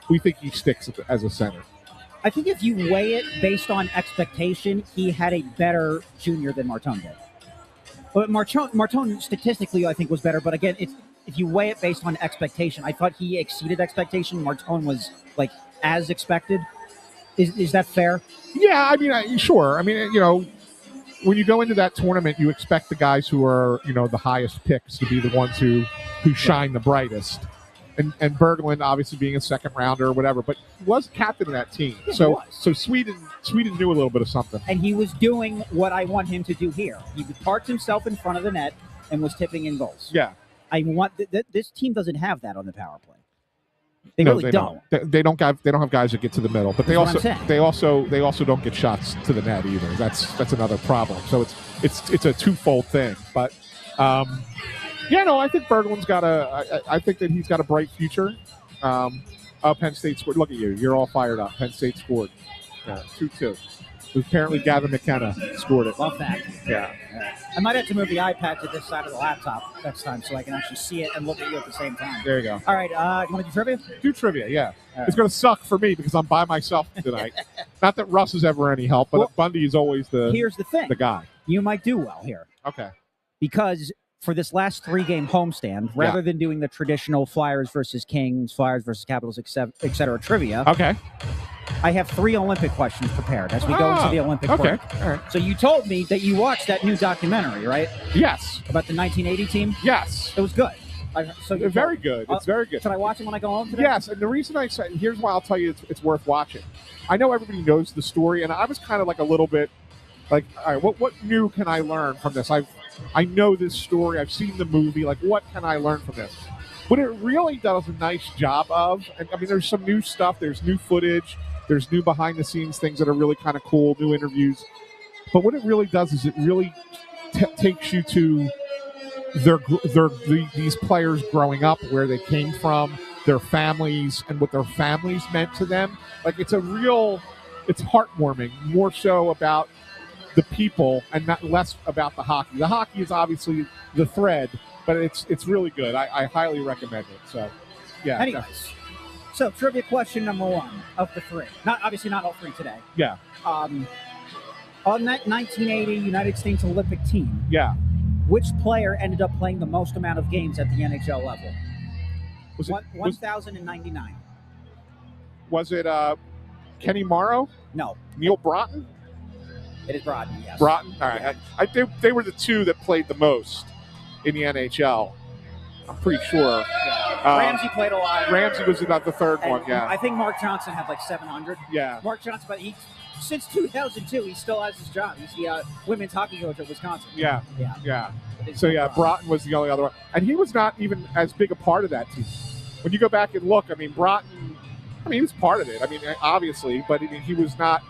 we think he sticks as a center." I think if you weigh it based on expectation, he had a better junior than Martone did. But Martone statistically, I think, was better. But again, if you weigh it based on expectation, I thought he exceeded expectation. Martone was like as expected. Is that fair? Yeah, I mean, sure. I mean, when you go into that tournament, you expect the guys who are the highest picks to be the ones who shine the brightest. And Berglund obviously being a second rounder or whatever, but he was captain of that team. Yeah, so Sweden knew a little bit of something. And he was doing what I want him to do here. He parked himself in front of the net and was tipping in goals. Yeah. I want this team doesn't have that on the power play. They really don't. They don't have guys that get to the middle, but they also don't get shots to the net either. That's another problem. So it's a twofold thing. But I think Berglund's I think that he's got a bright future. Penn State scored. Look at you. You're all fired up. Penn State scored. 2-2. Apparently Gavin McKenna scored it. Love that. Yeah. I might have to move the iPad to this side of the laptop next time so I can actually see it and look at you at the same time. There you go. All right. You want to do trivia? Do trivia, yeah. Right. It's going to suck for me because I'm by myself tonight. Not that Russ is ever any help, but Bundy is always here's the thing. The guy. You might do well here. Okay. Because for this last 3-game homestand, rather than doing the traditional Flyers versus Kings, Flyers versus Capitals, et cetera trivia, okay, I have 3 Olympic questions prepared as we go into the Olympic break. Okay, all right. So you told me that you watched that new documentary, right? Yes. About the 1980 team? Yes. It was good. Very good. It's very good. Should I watch it when I go home today? Yes, and the reason I said, here's why I'll tell you it's worth watching. I know everybody knows the story, and I was kind of like a little bit like, all right, what new can I learn from this? I know this story. I've seen the movie. Like, what can I learn from this? What it really does a nice job of, and I mean, there's some new stuff. There's new footage. There's new behind-the-scenes things that are really kind of cool, new interviews. But what it really does is it really takes you to these players growing up, where they came from, their families, and what their families meant to them. Like, it's heartwarming, more so about the people and not less about the hockey. The hockey is obviously the thread, but it's really good. I highly recommend it. So, Yeah. Anyways, so trivia question number 1 of the 3. Obviously not all 3 today. Yeah. On that 1980 United States Olympic team, Yeah. which player ended up playing the most amount of games at the NHL level? Was it 1,099. Was it Kenny Morrow? No, Neil Broughton? it is Broughton, yes. Broughton? All right. They were the 2 that played the most in the NHL. I'm pretty sure. Yeah. Ramsey played a lot. Ramsey was about the 3rd one, yeah. I think Mark Johnson had like 700. Yeah. Mark Johnson, but since 2002, he still has his job. He's the women's hockey coach at Wisconsin. Yeah. Yeah. So, Broughton was the only other one. And he was not even as big a part of that team. When you go back and look, I mean, Broughton, he was part of it. I mean, obviously, but he was not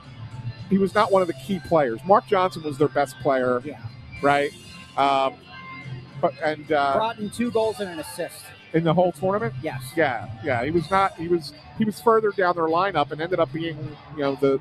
one of the key players. Mark Johnson was their best player. Yeah. Right? Broughton 2 goals and an assist. In the whole tournament? Yes. Yeah. He was further down their lineup and ended up being, the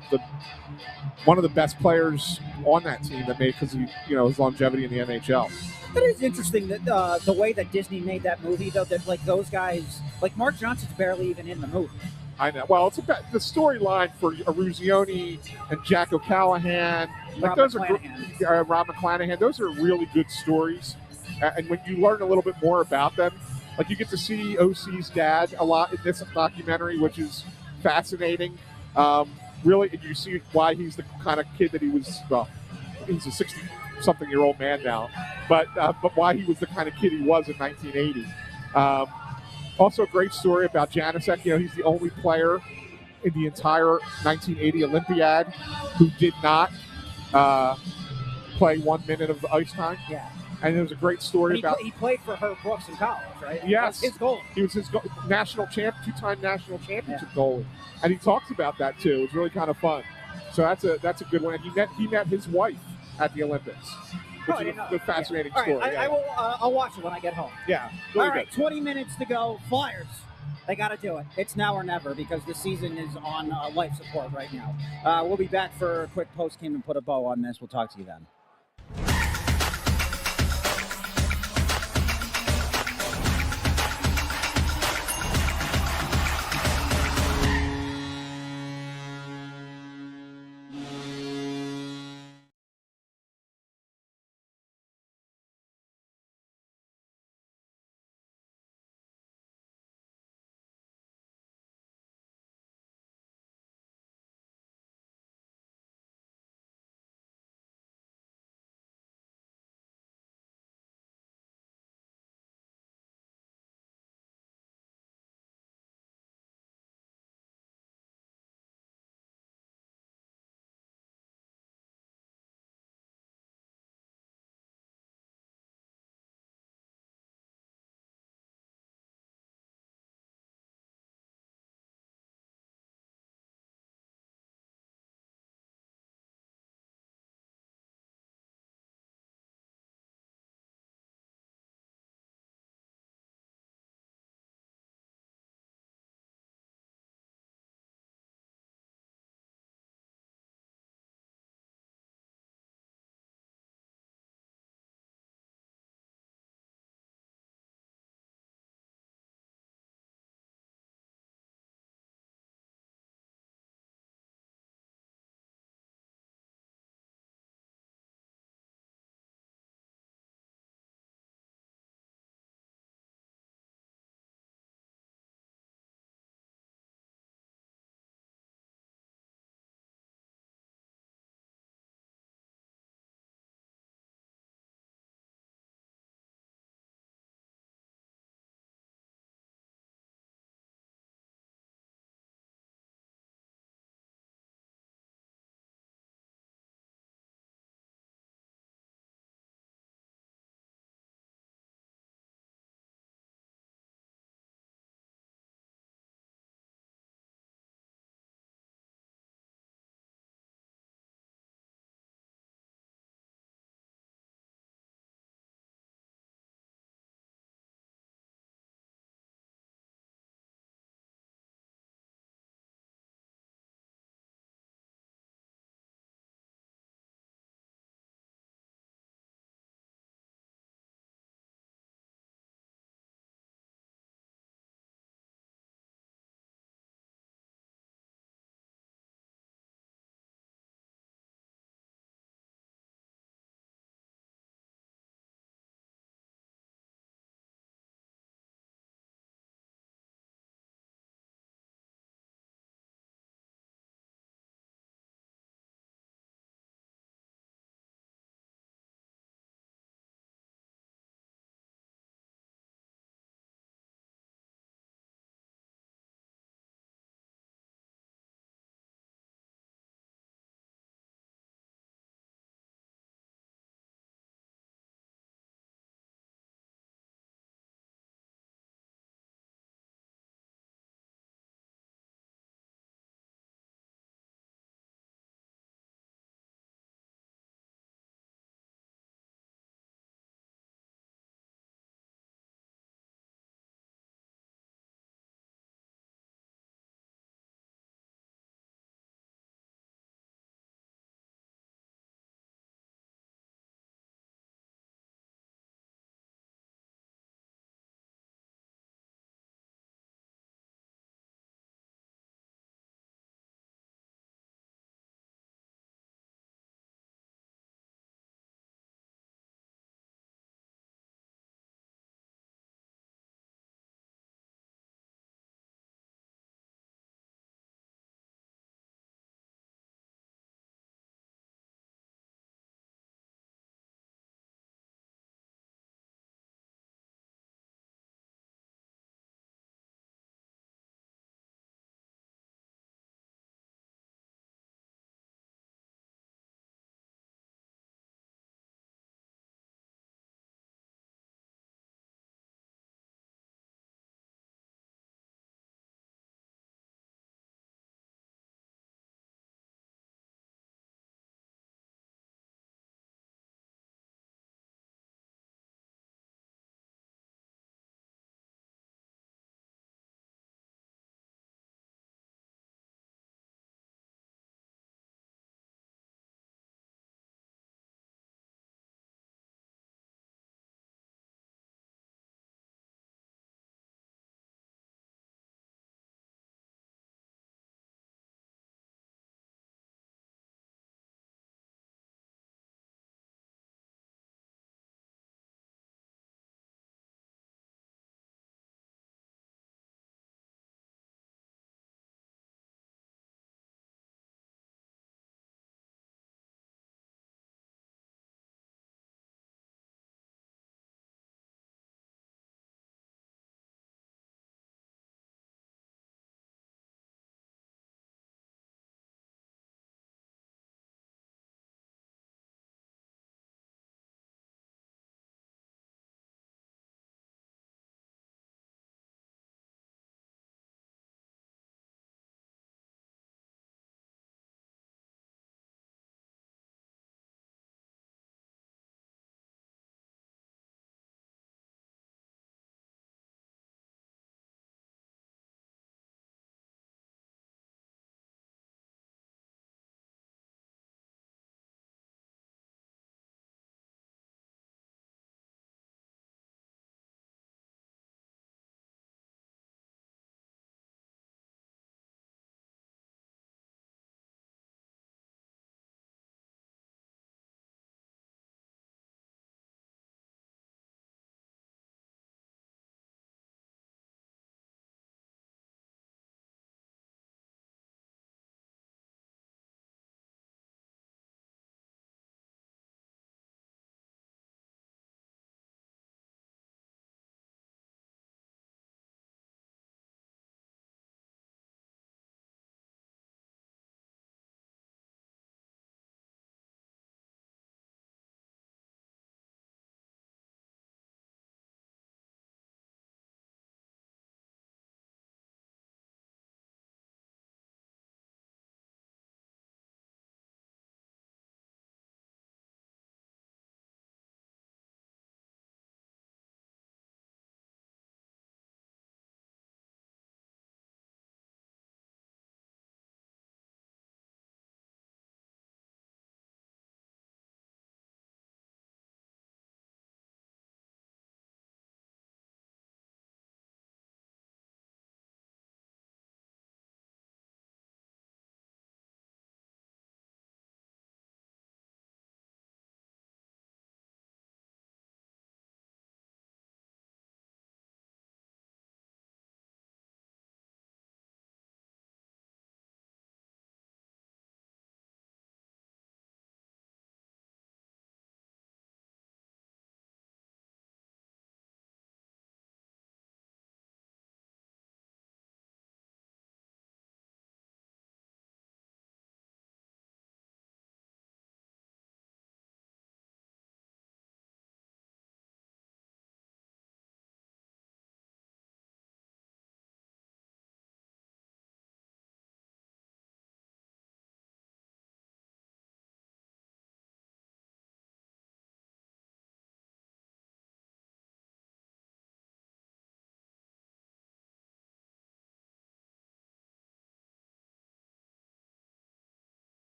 one of the best players on that team that made because his longevity in the NHL. It is interesting that the way that Disney made that movie, though, that like those guys, like Mark Johnson's barely even in the movie. I know. Well, it's about the storyline for Aruzioni and Jack O'Callahan. Rob McClanahan. Those are really good stories. And when you learn a little bit more about them, like you get to see OC's dad a lot in this documentary, which is fascinating. Really, and you see why he's the kind of kid that he was. Well, he's a 60-something-year-old man now, but why he was the kind of kid he was in 1980. Also, a great story about Janusek. He's the only player in the entire 1980 Olympiad who did not play 1 minute of the ice time. Yeah. And there was a great story about. He played for Herb Brooks in college, right? Yes. His goal. He was his two-time national championship goalie, and he talks about that too. It was really kind of fun. So that's a good one. And he met his wife at the Olympics, which is a fascinating story. All right, I will. I'll watch it when I get home. Yeah. Really all right, good. 20 minutes to go. Flyers. They got to do it. It's now or never because the season is on life support right now. We'll be back for a quick post-game and put a bow on this. We'll talk to you then.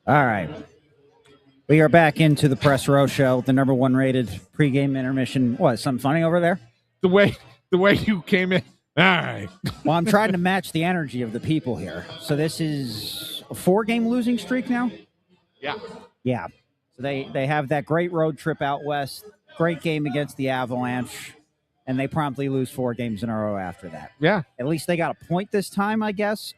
All right. We are back into the Press Row Show, the number 1 rated pregame intermission. What, something funny over there? The way you came in. All right. Well, I'm trying to match the energy of the people here. So this is a 4-game losing streak now? Yeah. Yeah. So they have that great road trip out west, great game against the Avalanche, and they promptly lose 4 games in a row after that. Yeah. At least they got a point this time, I guess.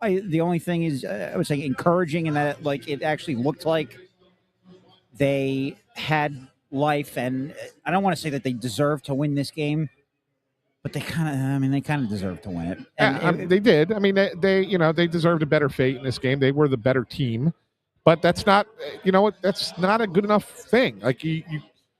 The only thing is, I would say, encouraging in that it actually looked like they had life, and I don't want to say that they deserve to win this game, but they kind of deserve to win it. And they did. I mean, they deserved a better fate in this game. They were the better team, but that's not, that's not a good enough thing. Like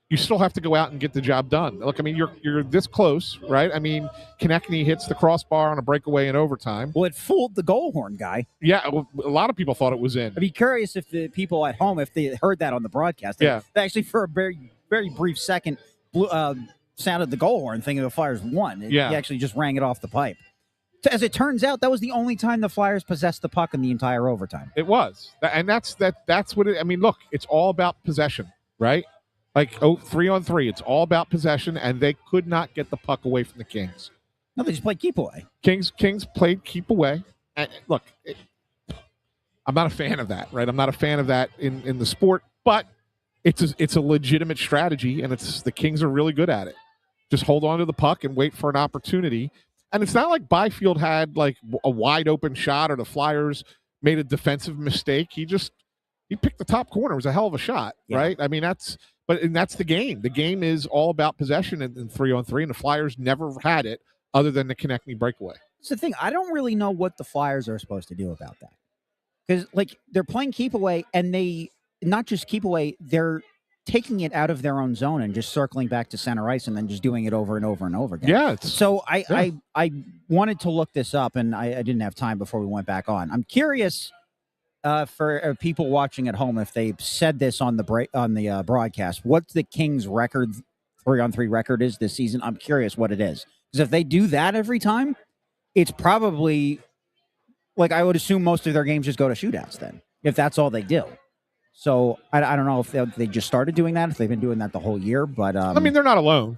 you still have to go out and get the job done. Look, I mean, you're this close, right? I mean, Konechny hits the crossbar on a breakaway in overtime. Well, it fooled the goal horn guy. Yeah, well, a lot of people thought it was in. I'd be curious if the people at home, if they heard that on the broadcast. They actually, for a very, very brief second, sounded the goal horn, thinking the Flyers won. He actually just rang it off the pipe. As it turns out, that was the only time the Flyers possessed the puck in the entire overtime. It was, and that's what it. I mean, look, it's all about possession, right? Like 3-on-3, it's all about possession, and they could not get the puck away from the Kings. No, they just played keep away. Kings played keep away. And look, I'm not a fan of that, right? I'm not a fan of that in the sport, but it's a legitimate strategy, and the Kings are really good at it. Just hold on to the puck and wait for an opportunity. And it's not like Byfield had like a wide open shot or the Flyers made a defensive mistake. He picked the top corner. It was a hell of a shot, right? I mean, that's the game. The game is all about possession in 3-on-3, and the Flyers never had it other than the Konechny breakaway. It's the thing. I don't really know what the Flyers are supposed to do about that. Because, they're playing keep away, and they not just keep away, they're taking it out of their own zone and just circling back to center ice and then just doing it over and over and over again. Yeah. So I wanted to look this up, and I didn't have time before we went back on. I'm curious for people watching at home, if they said this on the broadcast, what the Kings' record, 3-on-3 record is this season. I'm curious what it is, because if they do that every time, it's probably I would assume most of their games just go to shootouts then, if that's all they do. So I don't know if they just started doing that, if they've been doing that the whole year, but I mean, they're not alone.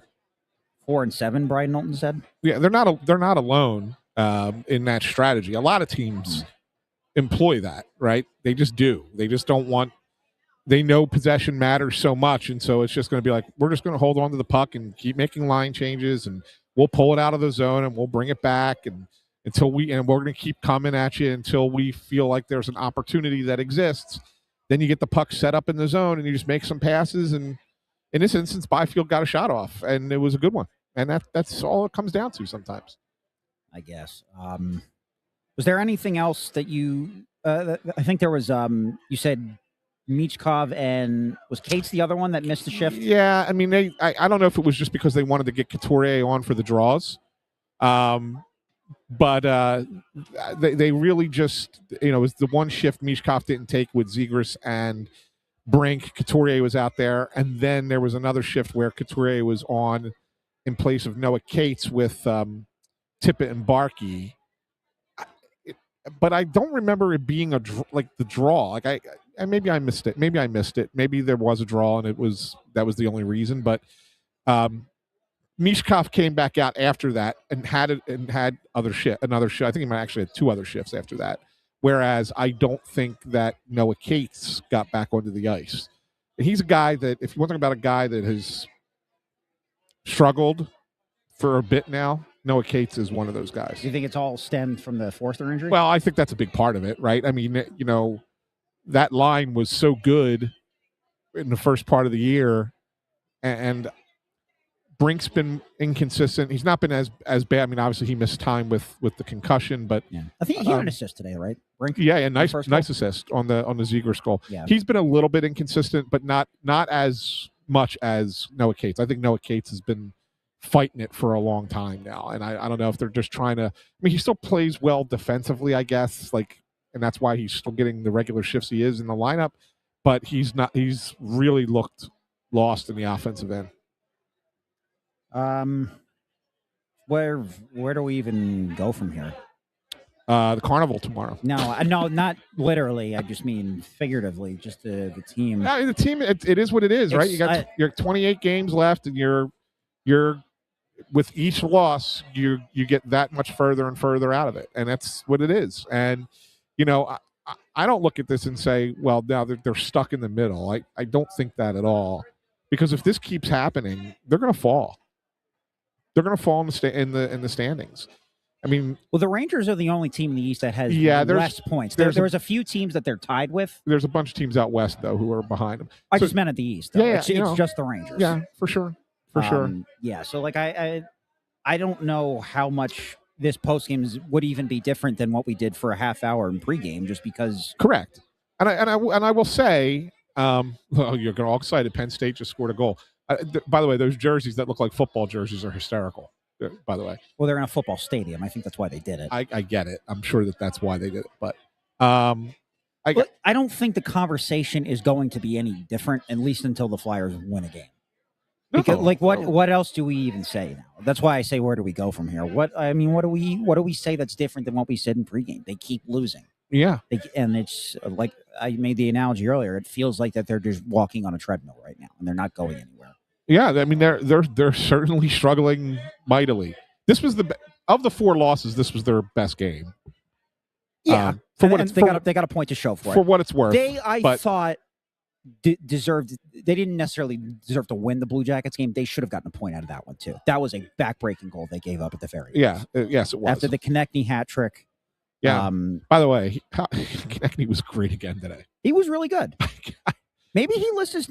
4-7, Brian Knowlton said. Yeah, they're not alone in that strategy. A lot of teams employ that, right? They just do. They just don't want. They know possession matters so much, and so it's just going to be like, we're just going to hold on to the puck and keep making line changes, and we'll pull it out of the zone and we'll bring it back, and we're going to keep coming at you until we feel like there's an opportunity that exists. Then you get the puck set up in the zone, and you just make some passes. And in this instance, Byfield got a shot off, and it was a good one. And that's all it comes down to sometimes, I guess. Was there anything else that you? I think there was. You said Michkov, and was Cates the other one that missed the shift? Yeah, I mean, I don't know if it was just because they wanted to get Couturier on for the draws. But they really just, it was the one shift Michkov didn't take with Zegras and Brink. Couturier was out there. And then there was another shift where Couturier was on in place of Noah Cates with Tippett and Barkey. But I don't remember it being the draw. Maybe I missed it. Maybe there was a draw and that was the only reason. But Michkov came back out after that and had another shift. I think he might actually have 2 other shifts after that. Whereas I don't think that Noah Cates got back onto the ice. And he's a guy that, if you want to talk about a guy that has struggled for a bit now, Noah Cates is one of those guys. Do you think it's all stemmed from the Forster injury? Well, I think that's a big part of it, right? I mean, that line was so good in the first part of the year, and Brink's been inconsistent. He's not been as bad. I mean, obviously he missed time with the concussion, but I think he had an assist today, right? Brink. Yeah, nice assist on the Zegras goal. Yeah. He's been a little bit inconsistent, but not as much as Noah Cates. I think Noah Cates has been fighting it for a long time now, and I don't know if they're just trying to. I mean, he still plays well defensively, I guess, and that's why he's still getting the regular shifts he is in the lineup. But he's not. He's really looked lost in the offensive end. Where do we even go from here? The Carnival tomorrow. No, not literally. I just mean figuratively. Just the team. The team. It is what it is, right? You got your 28 games left, and you're with each loss, you get that much further and further out of it, and that's what it is. And I don't look at this and say, well, now they're stuck in the middle. I don't think that at all, because if this keeps happening, they're going to fall. They're going to fall in the standings. I mean, well, the Rangers are the only team in the East that has less points. There's a few teams that they're tied with. There's a bunch of teams out west though who are behind them. I just meant at the East. Though. Yeah, it's just the Rangers. Yeah, for sure. Yeah, so like I don't know how much this postgame would even be different than what we did for a half hour in pregame, just because. Correct, and I will say, you're all excited. Penn State just scored a goal. By the way, those jerseys that look like football jerseys are hysterical. By the way, well, they're in a football stadium. I think that's why they did it. I get it. I'm sure that's why they did it, but I don't think the conversation is going to be any different, at least until the Flyers win a game. Because what else do we even say now? That's why I say, where do we go from here? What do we say that's different than what we said in pregame? They keep losing. Yeah, and it's like I made the analogy earlier. It feels like that they're just walking on a treadmill right now, and they're not going anywhere. Yeah, I mean they're certainly struggling mightily. This was of the 4 losses, this was their best game. Yeah, they got a point to show for it. For what it's worth, I thought deserved. They didn't necessarily deserve to win the Blue Jackets game. They should have gotten a point out of that one too. That was a backbreaking goal they gave up at the very end. Yeah, yes, it was after the Konechny hat trick. Yeah. By the way, Konechny was great again today. He was really good. Maybe he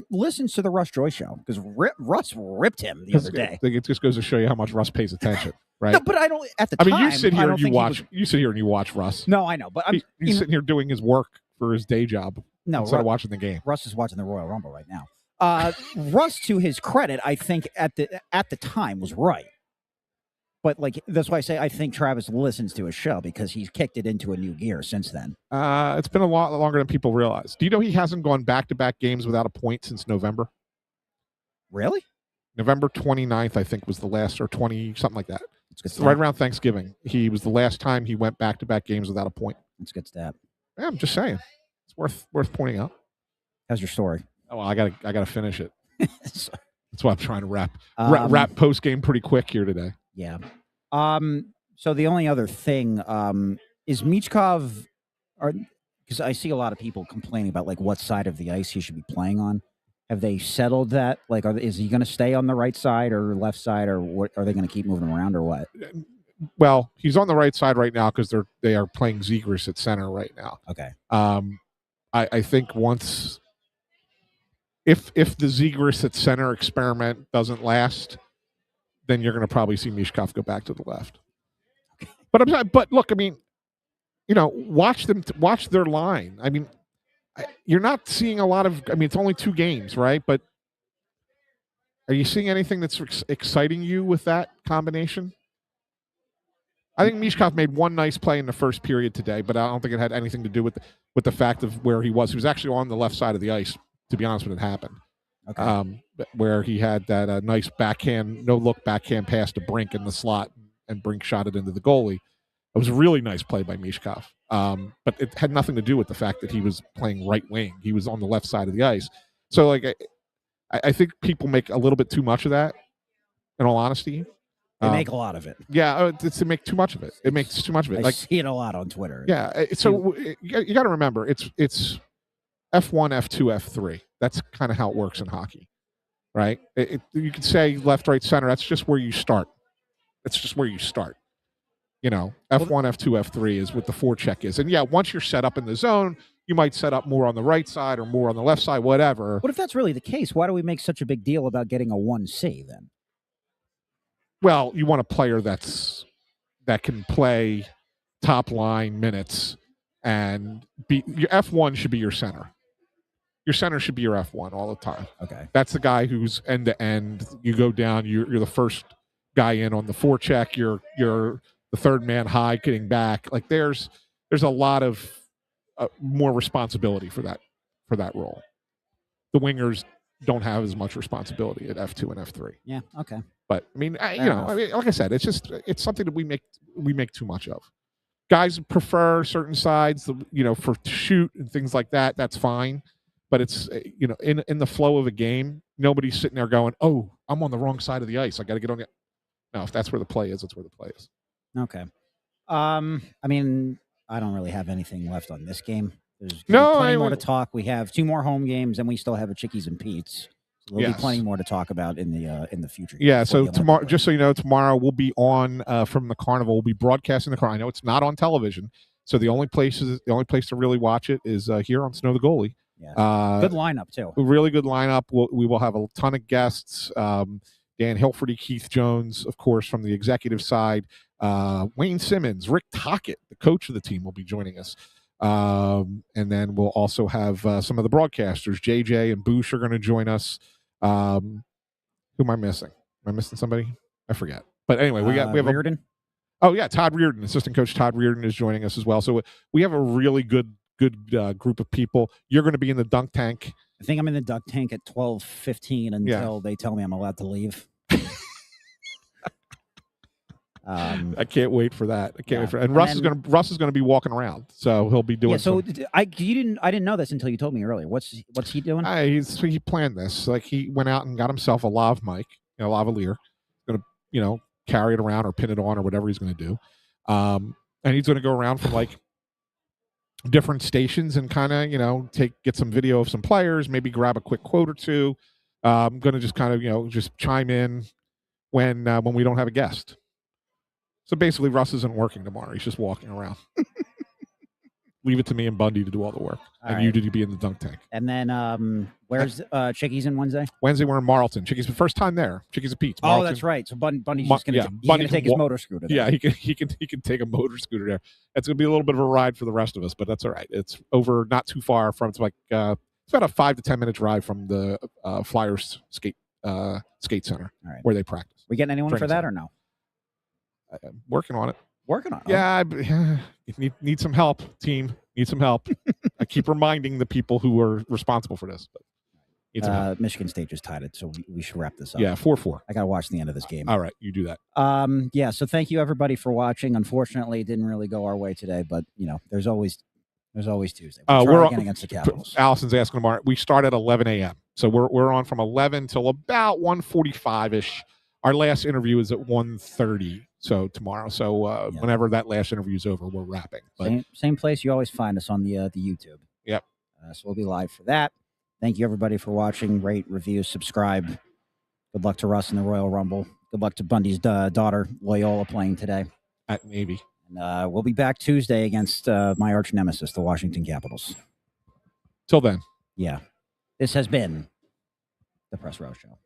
listens to the Russ Joy show, because Russ ripped him the other day. I think it just goes to show you how much Russ pays attention, right? No, but I don't. At the time, you sit here and you sit here and you watch Russ. No, I know, but he's sitting here doing his work for his day job. No, instead of watching the game. Russ is watching the Royal Rumble right now. Russ, to his credit, I think at the time was right. But that's why I say I think Travis listens to his show, because he's kicked it into a new gear since then. It's been a lot longer than people realize. Do you know he hasn't gone back-to-back games without a point since November? Really? November 29th, I think, was the last, or 20, something like that. It's right around Thanksgiving. He was the last time he went back-to-back games without a point. That's a good stat. Yeah, I'm just saying. It's worth pointing out. How's your story? Oh, well, I gotta finish it. That's why I'm trying to wrap post game pretty quick here today. Yeah. So the only other thing is Michkov, because I see a lot of people complaining about what side of the ice he should be playing on. Have they settled that? Is he going to stay on the right side or left side, or what? Are they going to keep moving him around, or what? Well, he's on the right side right now because they are playing Zegras at center right now. Okay. I think once, if the Zegras at center experiment doesn't last, then you're going to probably see Michkov go back to the left. But look, I mean, watch their line. I mean, you're not seeing a lot of. I mean, it's only 2 games, right? But are you seeing anything that's exciting you with that combination? I think Michkov made one nice play in the first period today, but I don't think it had anything to do with the fact of where he was. He was actually on the left side of the ice, to be honest, when it happened. Okay. Where he had that nice backhand, no-look backhand pass to Brink in the slot, and Brink shot it into the goalie. It was a really nice play by Michkov. But it had nothing to do with the fact that he was playing right wing. He was on the left side of the ice. So, I think people make a little bit too much of that, in all honesty. They make a lot of it. Yeah, it's to make too much of it. It makes too much of it. I see it a lot on Twitter. Yeah, so you got to remember, it's F1, F2, F3. That's kind of how it works in hockey, right? You could say left, right, center. That's just where you start. It's just where you start. F1, F2, F3 is what the forecheck is. And yeah, once you're set up in the zone, you might set up more on the right side or more on the left side, whatever. What if that's really the case? Why do we make such a big deal about getting a 1C then? Well, you want a player that can play top line minutes, and your F1 should be your center. Your center should be your F1 all the time. Okay. That's the guy who's end to end. You go down, you're the first guy in on the forecheck. You're the third man high getting back. There's a lot of more responsibility for that role. The wingers don't have as much responsibility at F2 and F3. Yeah. Okay. But I mean, like I said, it's something that we make too much of. guys prefer certain sides, for shoot and things like that. That's fine. But it's, in the flow of a game, nobody's sitting there going, oh, I'm on the wrong side of the ice. I got to get on the. No, if that's where the play is, that's where the play is. Okay. I mean, I don't really have anything left on this game. There's plenty more to talk. We have 2 more home games, and we still have a Chickies and Pete's. So there'll be plenty more to talk about in the future. Yeah. So tomorrow, just so you know, tomorrow we'll be on from the carnival. We'll be broadcasting the carnival. I know it's not on television, so the only place to really watch it is here on Snow the Goalie. Yeah. Good lineup too. Really good lineup. We will have a ton of guests. Dan Hilferty, Keith Jones, of course, from the executive side. Wayne Simmons, Rick Tockett, the coach of the team, will be joining us. And then we'll also have some of the broadcasters. JJ and Boosh are going to join us. Who am I missing? Am I missing somebody? I forget. But anyway, we have Reardon. Todd Reardon, assistant coach Todd Reardon is joining us as well. So we have a really good group of people. You're going to be in the dunk tank. I think I'm in the dunk tank at 12:15 until they tell me I'm allowed to leave. I can't wait for that. I can't wait for that. And Russ is going to be walking around, so he'll be doing. Yeah. So I didn't know this until you told me earlier. What's he doing? He planned this. Like, he went out and got himself a lav mic, a lavalier. Going to carry it around or pin it on or whatever he's going to do. And he's going to go around from like different stations and kind of get some video of some players, maybe grab a quick quote or two. I'm going to just kind of just chime in when we don't have a guest. So basically, Russ isn't working tomorrow. He's just walking around. Leave it to me and Bundy to do all the work. You to be in the dunk tank. And then where's Chickies in Wednesday? Wednesday, we're in Marlton. Chickies, the first time there. Chickies and Pete's. Marlton. Oh, that's right. So Bundy's just going to take his motor scooter there. Yeah, he can take a motor scooter there. It's going to be a little bit of a ride for the rest of us, but that's all right. It's over not too far from. It's like it's about a 5 to 10 minute drive from the Flyers skate center where they practice. We getting anyone for that or no? I'm working on it. Yeah, you need some help, team. Need some help. I keep reminding the people who are responsible for this. But Michigan State just tied it, so we should wrap this up. Yeah, 4-4. I got to watch the end of this game. All right, you do that. So thank you everybody for watching. Unfortunately, it didn't really go our way today, but there's always Tuesday. We're again against the Capitals. Allison's asking tomorrow. We start at 11 a.m. So we're on from 11 till about 1:45ish. Our last interview is at 1:30. So tomorrow. So whenever that last interview is over, we're wrapping. But same place you always find us on the YouTube. Yep. So we'll be live for that. Thank you everybody for watching. Rate, review, subscribe. Good luck to Russ in the Royal Rumble. Good luck to Bundy's daughter Loyola playing today at Navy. And we'll be back Tuesday against my arch nemesis, the Washington Capitals. Till then. Yeah. This has been the Press Row Show.